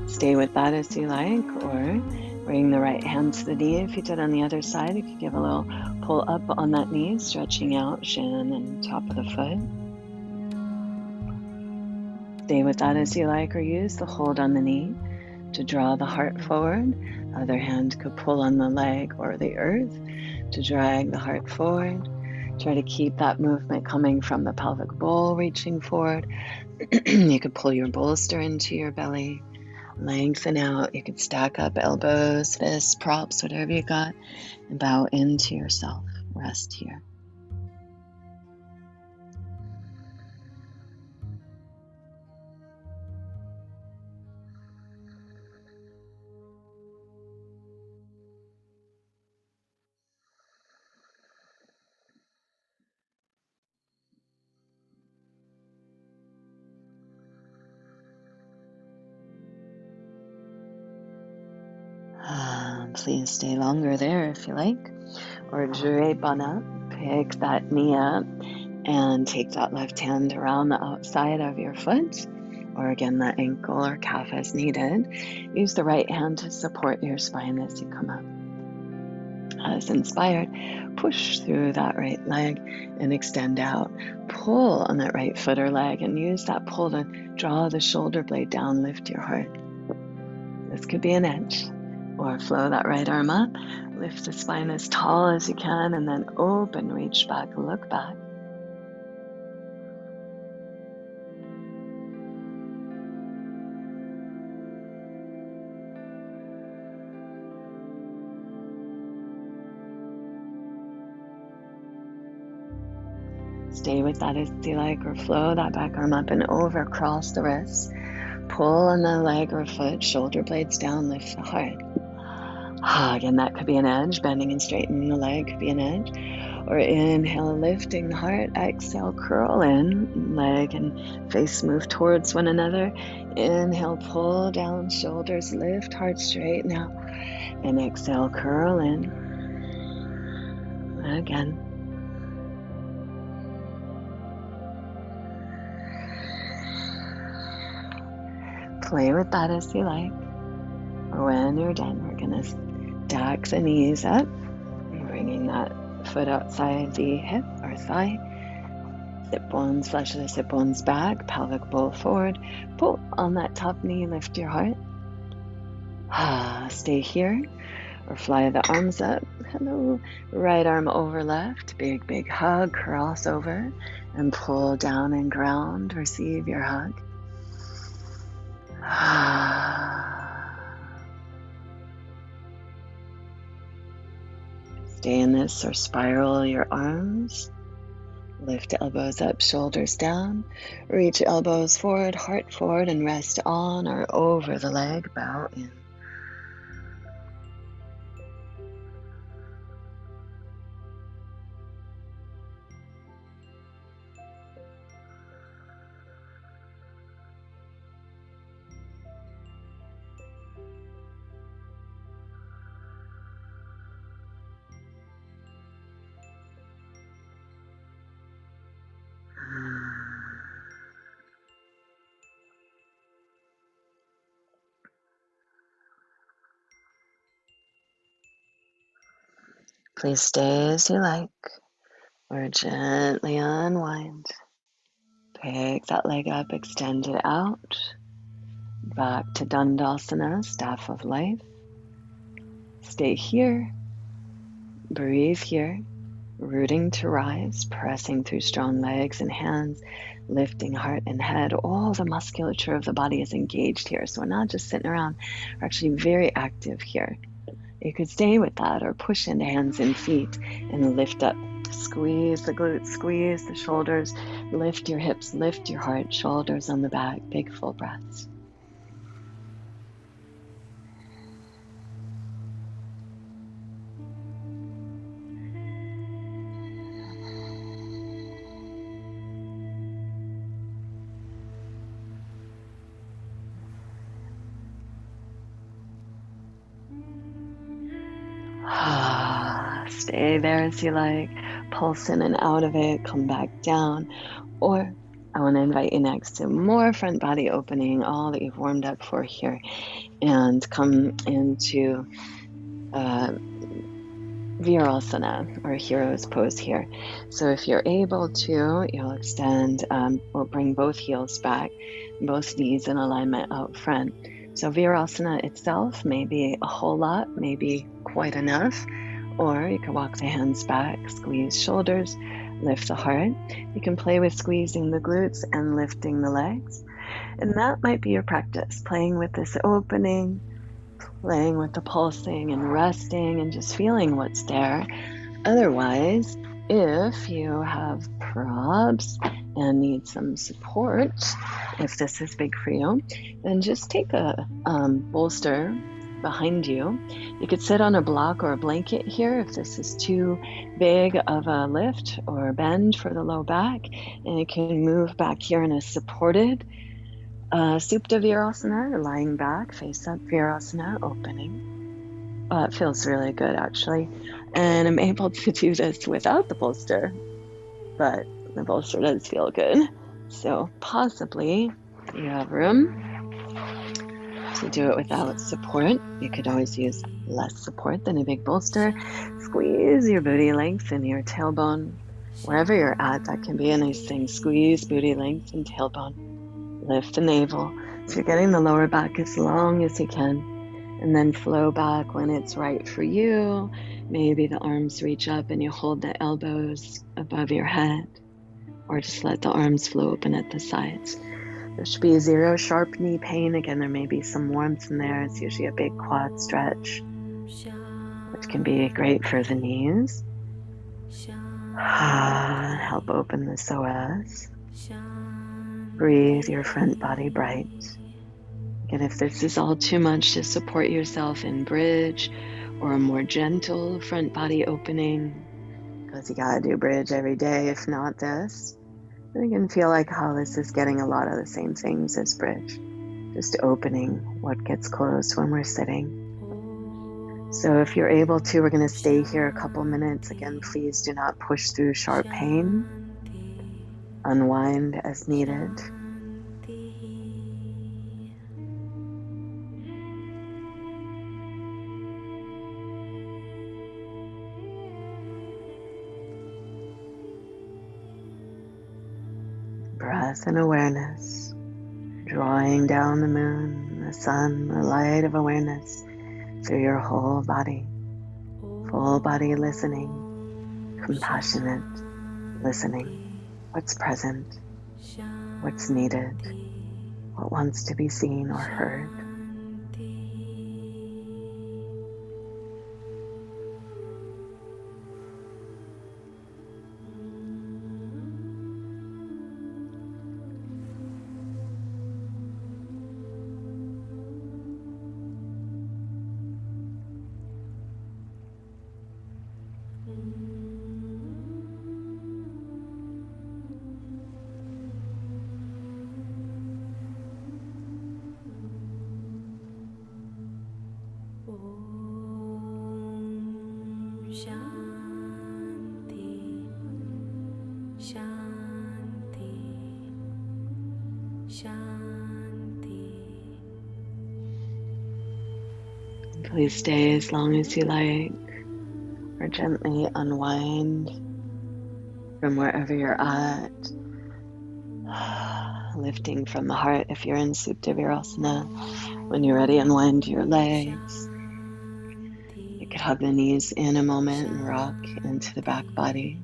Stay with that as you like, or bring the right hand to the knee. If you did on the other side, you could give a little pull up on that knee, stretching out shin and top of the foot. Stay with that as you like, or use the hold on the knee to draw the heart forward. Other hand could pull on the leg or the earth to drag the heart forward. Try to keep that movement coming from the pelvic bowl, reaching forward. You could pull your bolster into your belly. Lengthen out. You could stack up elbows, fists, props, whatever you got, and bow into yourself. Rest here. Please stay longer there if you like, or drape on up, pick that knee up, and take that left hand around the outside of your foot, or again, that ankle or calf as needed. Use the right hand to support your spine as you come up. As inspired, push through that right leg and extend out. Pull on that right foot or leg and use that pull to draw the shoulder blade down, lift your heart. This could be an edge. Or flow that right arm up, lift the spine as tall as you can, and then open, reach back, look back. Stay with that as you like, or flow that back arm up and over, cross the wrists. Pull on the leg or foot, shoulder blades down, lift the heart. Again, that could be an edge. Bending and straightening the leg could be an edge. Or inhale, lifting the heart. Exhale, curl in. Leg and face move towards one another. Inhale, pull down, shoulders lift, heart straight now. And exhale, curl in. Again. Play with that as you like. When you're done, we're going to stack the knees up, bringing that foot outside the hip or thigh. Sit bones, flesh of the sit bones back, pelvic bowl forward. Pull on that top knee, lift your heart. Stay here or fly the arms up. Hello. Right arm over left. Big, big hug. Cross over and pull down and ground. Receive your hug. Stay in this or spiral your arms. Lift elbows up, shoulders down. Reach elbows forward, heart forward, and rest on or over the leg. Bow in. Please stay as you like, or gently unwind. Pick that leg up, extend it out. Back to Dandasana, staff of life. Stay here. Breathe here. Rooting to rise, pressing through strong legs and hands, lifting heart and head. All the musculature of the body is engaged here. So we're not just sitting around, we're actually very active here. You could stay with that or push into hands and feet and lift up. Squeeze the glutes, squeeze the shoulders, lift your hips, lift your heart, shoulders on the back, big full breaths. Stay there as you like, pulse in and out of it, come back down. Or I want to invite you next to more front body opening, all that you've warmed up for here, and come into Virasana or hero's pose here. So if you're able to, you'll extend, we'll bring both heels back, both knees in alignment out front. So Virasana itself may be a whole lot, maybe quite enough, or you can walk the hands back, squeeze shoulders, lift the heart. You can play with squeezing the glutes and lifting the legs. And that might be your practice, playing with this opening, playing with the pulsing and resting and just feeling what's there. Otherwise, if you have probs and need some support, if this is big for you, then just take a bolster behind you. You could sit on a block or a blanket here if this is too big of a lift or a bend for the low back, and you can move back here in a supported Supta Virasana, or lying back, face up Virasana, opening. It feels really good actually, and I'm able to do this without the bolster, but the bolster does feel good. So possibly you have room to do it without support. You could always use less support than a big bolster. Squeeze your booty length and your tailbone. Wherever you're at, that can be a nice thing. Squeeze booty length and tailbone. Lift the navel. So you're getting the lower back as long as you can. And then flow back when it's right for you. Maybe the arms reach up and you hold the elbows above your head. Or just let the arms flow open at the sides. There should be zero sharp knee pain. Again, there may be some warmth in there. It's usually a big quad stretch, which can be great for the knees. Help open the psoas. Breathe your front body bright. And if this is all too much to support yourself in bridge or a more gentle front body opening, because you gotta do bridge every day, if not this, then you can feel like how this is getting a lot of the same things as bridge. Just opening what gets closed when we're sitting. So if you're able to, we're going to stay here a couple minutes. Again, please do not push through sharp pain. Unwind as needed. breath and awareness, drawing down the moon, the sun, the light of awareness through your whole body. Full body listening, compassionate listening. What's present, what's needed, what wants to be seen or heard. Please stay as long as you like, or gently unwind from wherever you're at. Lifting from the heart if you're in Supta Virasana. When you're ready, unwind your legs. You could hug the knees in a moment and rock into the back body.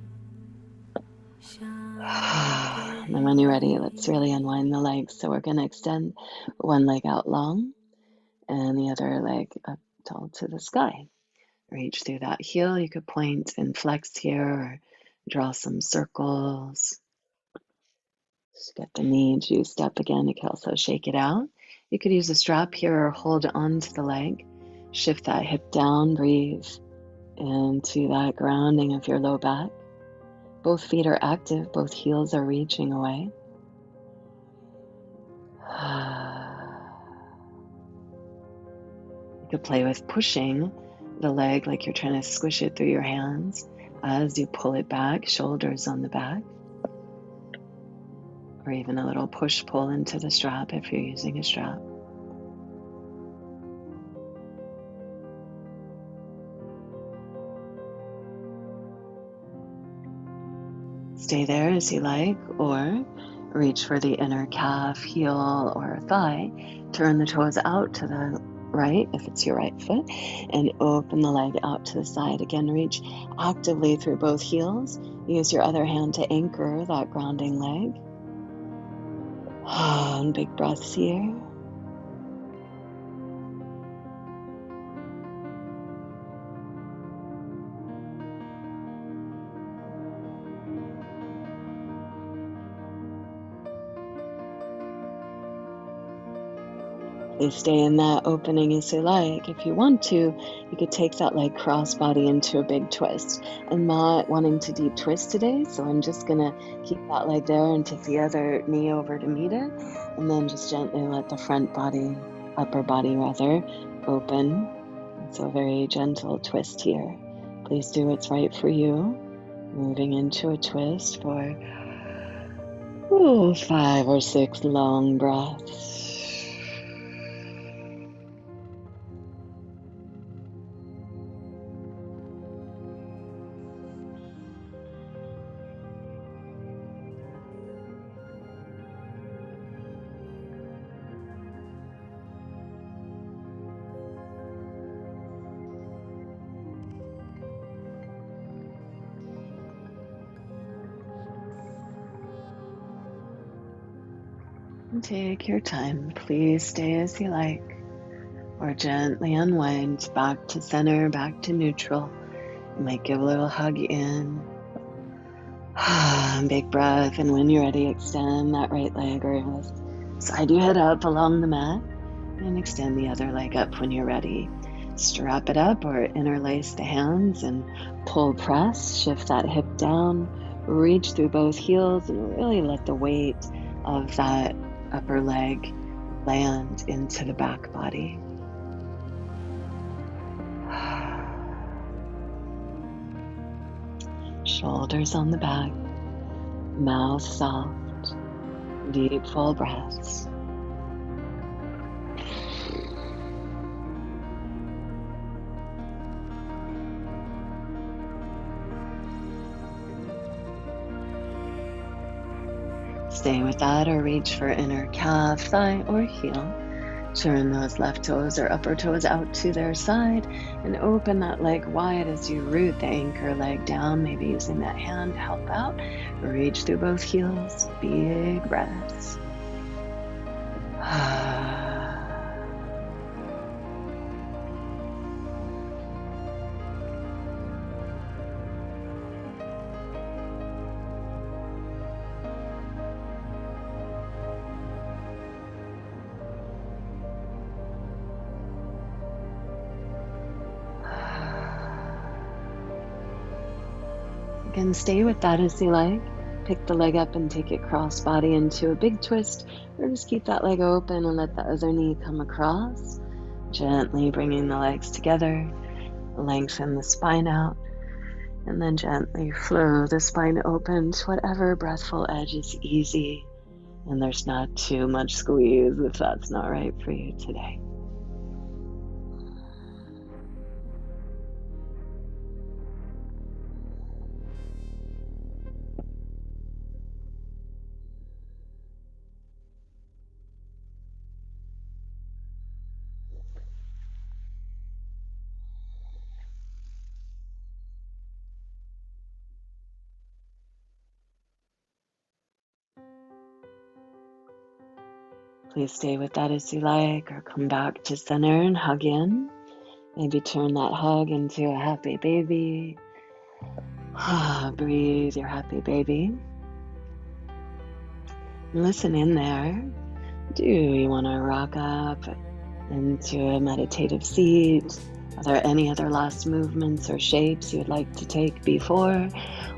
And then when you're ready, let's really unwind the legs. So we're going to extend one leg out long and the other leg up tall to the sky. Reach through that heel. You could point and flex here or draw some circles. Just get the knee juiced up again. You could also shake it out. You could use a strap here or hold onto the leg. Shift that hip down. Breathe into that grounding of your low back. Both feet are active. Both heels are reaching away. You could play with pushing the leg like you're trying to squish it through your hands as you pull it back, shoulders on the back. Or even a little push-pull into the strap if you're using a strap. Stay there as you like, or reach for the inner calf, heel, or thigh. Turn the toes out to the right, if it's your right foot, and open the leg out to the side. Again, reach actively through both heels. Use your other hand to anchor that grounding leg. And big breaths here. Please stay in that opening as you like. If you want to, you could take that leg crossbody into a big twist. I'm not wanting to deep twist today, so I'm just gonna keep that leg there and take the other knee over to meet it, and then just gently let the front body, upper body rather, open. So a very gentle twist here. Please do what's right for you. Moving into a twist for 5 or 6 long breaths. Take your time. Please stay as you like, or gently unwind back to center, back to neutral. You might give a little hug in. Big breath, and when you're ready, extend that right leg or side you head up along the mat, and extend the other leg up when you're ready. Strap it up or interlace the hands and pull press. Shift that hip down, reach through both heels, and really let the weight of that upper leg land into the back body. Shoulders on the back, mouth soft, deep full breaths. Stay with that, or reach for inner calf, thigh, or heel. Turn those left toes or upper toes out to their side and open that leg wide as you root the anchor leg down, maybe using that hand to help out. Reach through both heels, big breaths. Again, stay with that as you like. Pick the leg up and take it cross body into a big twist, or just keep that leg open and let the other knee come across. Gently bringing the legs together, lengthen the spine out, and then gently flow the spine open to whatever breathful edge is easy. And there's not too much squeeze if that's not right for you today. Please stay with that as you like, or come back to center and hug in. Maybe turn that hug into a happy baby. Breathe your happy baby. Listen in there. Do you want to rock up into a meditative seat? Are there any other last movements or shapes you would like to take before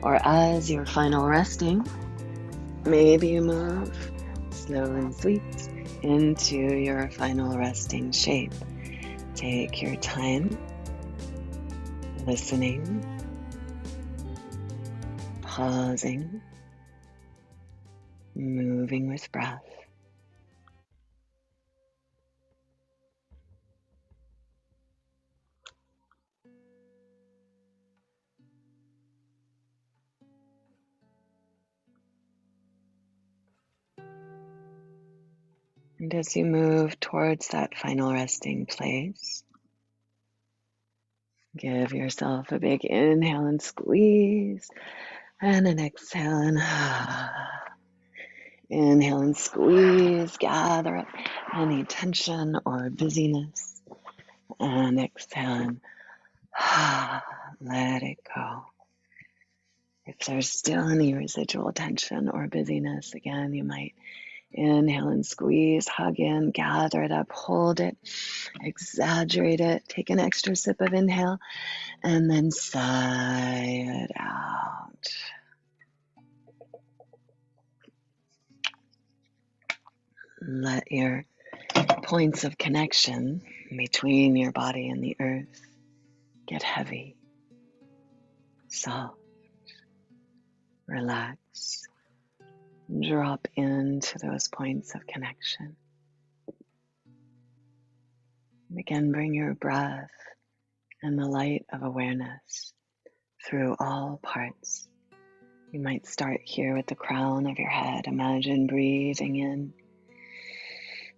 or as your final resting? Maybe you move slow and sweet into your final resting shape. Take your time, listening, pausing, moving with breath. And as you move towards that final resting place, give yourself a big inhale and squeeze, and an exhale and inhale and squeeze. Gather up any tension or busyness, and exhale and let it go. If there's still any residual tension or busyness, again, you might inhale and squeeze, hug in, gather it up, hold it, exaggerate it, take an extra sip of inhale, and then sigh it out. Let your points of connection between your body and the earth get heavy, soft, relax, drop into those points of connection. Again, bring your breath and the light of awareness through all parts. You might start here with the crown of your head. Imagine breathing in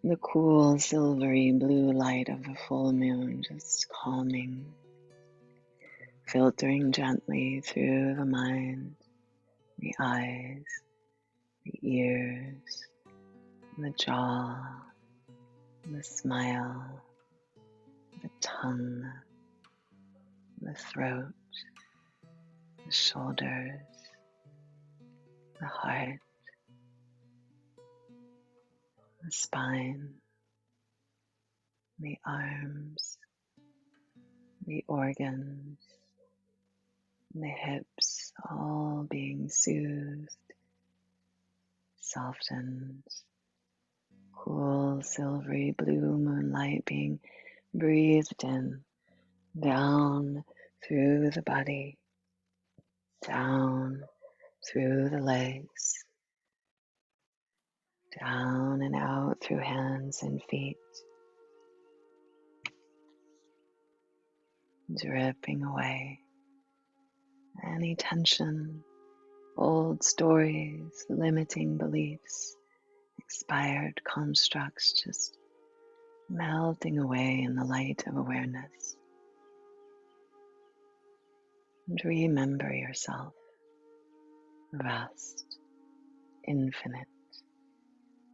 the cool, silvery blue light of the full moon, just calming, filtering gently through the mind, the eyes, the ears, the jaw, the smile, the tongue, the throat, the shoulders, the heart, the spine, the arms, the organs, the hips, all being soothed, softened, cool, silvery blue moonlight being breathed in, down through the body, down through the legs, down and out through hands and feet, dripping away any tension old stories, limiting beliefs, expired constructs just melting away in the light of awareness. And remember yourself vast, infinite,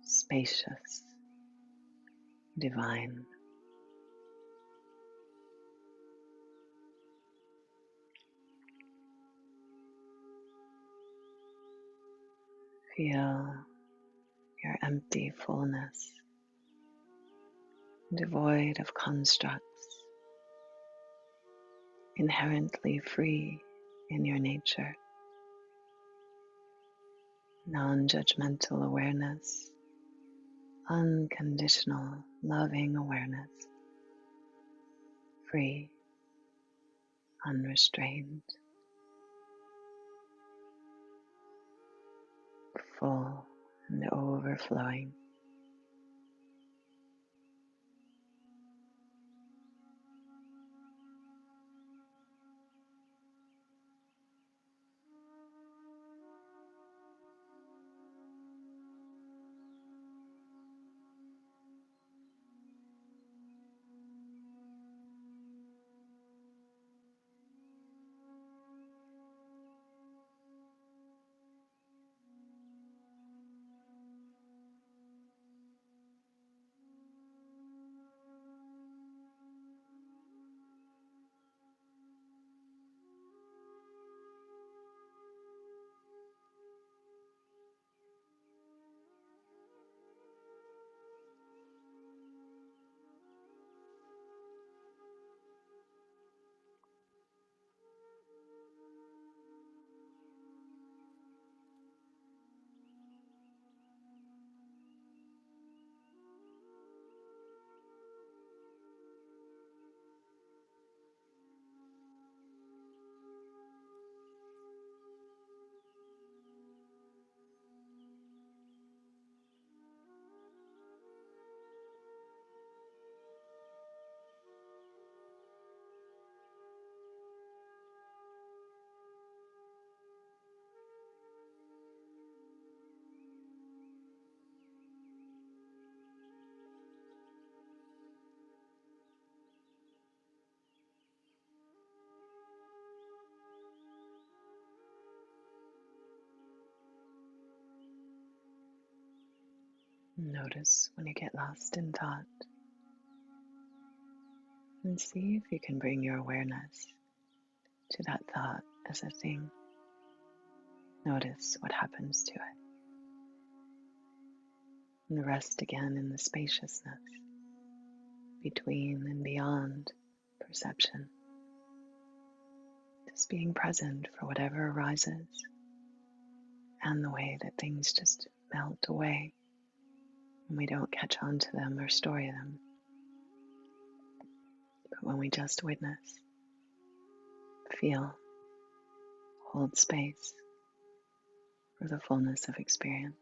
spacious, divine. Feel your empty fullness, devoid of constructs, inherently free in your nature, non-judgmental awareness, unconditional, loving awareness, free, unrestrained, full and overflowing. Notice when you get lost in thought and see if you can bring your awareness to that thought as a thing. Notice what happens to it. And rest again in the spaciousness between and beyond perception. Just being present for whatever arises and the way that things just melt away when we don't catch on to them or story them, but when we just witness, feel, hold space for the fullness of experience.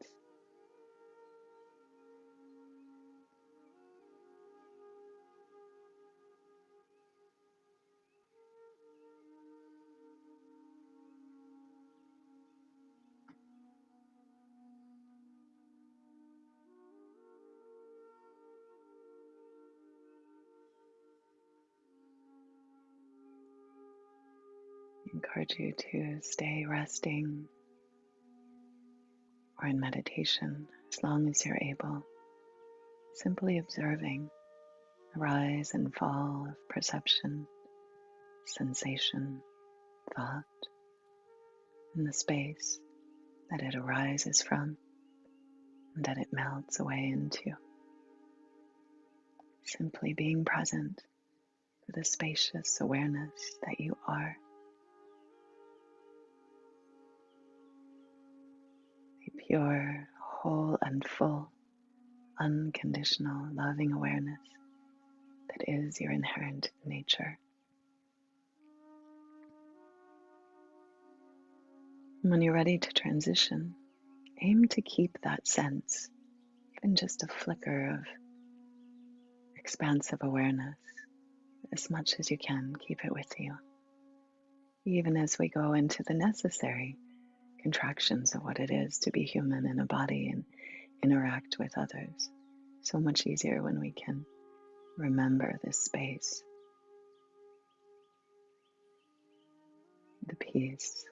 I encourage you to stay resting or in meditation as long as you're able, simply observing the rise and fall of perception, sensation, thought, and the space that it arises from and that it melts away into. Simply being present for the spacious awareness that you are. A pure, whole and full, unconditional, loving awareness that is your inherent nature. When you're ready to transition, aim to keep that sense, even just a flicker of expansive awareness, as much as you can. Keep it with you. Even as we go into the necessary contractions of what it is to be human in a body and interact with others. So much easier when we can remember this space, the peace,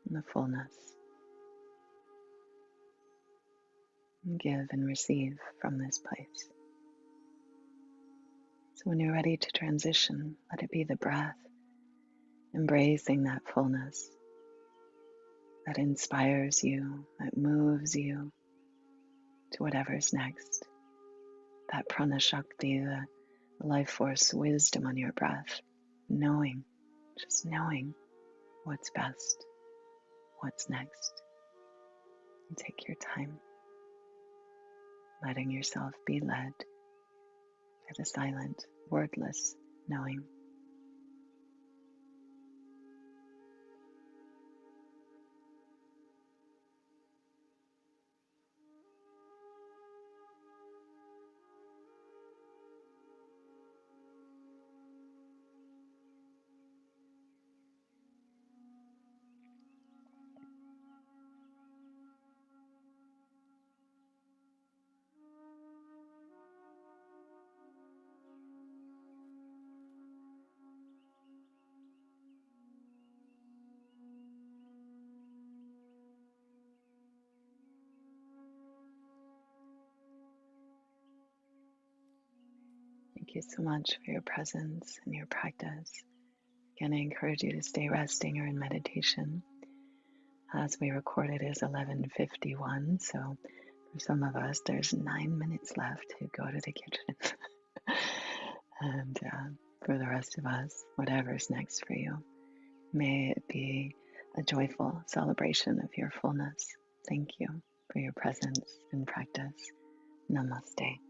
and the fullness, and give and receive from this place. So when you're ready to transition, let it be the breath, embracing that fullness that inspires you, that moves you to whatever's next. That prana shakti, the life force wisdom on your breath, knowing, just knowing what's best, what's next. And take your time, letting yourself be led by the silent, wordless knowing. Thank you so much for your presence and your practice. Again, I encourage you to stay resting or in meditation. As we record, it is 11:51, so for some of us, there's 9 minutes left to go to the kitchen. And for the rest of us, whatever's next for you, may it be a joyful celebration of your fullness. Thank you for your presence and practice. Namaste.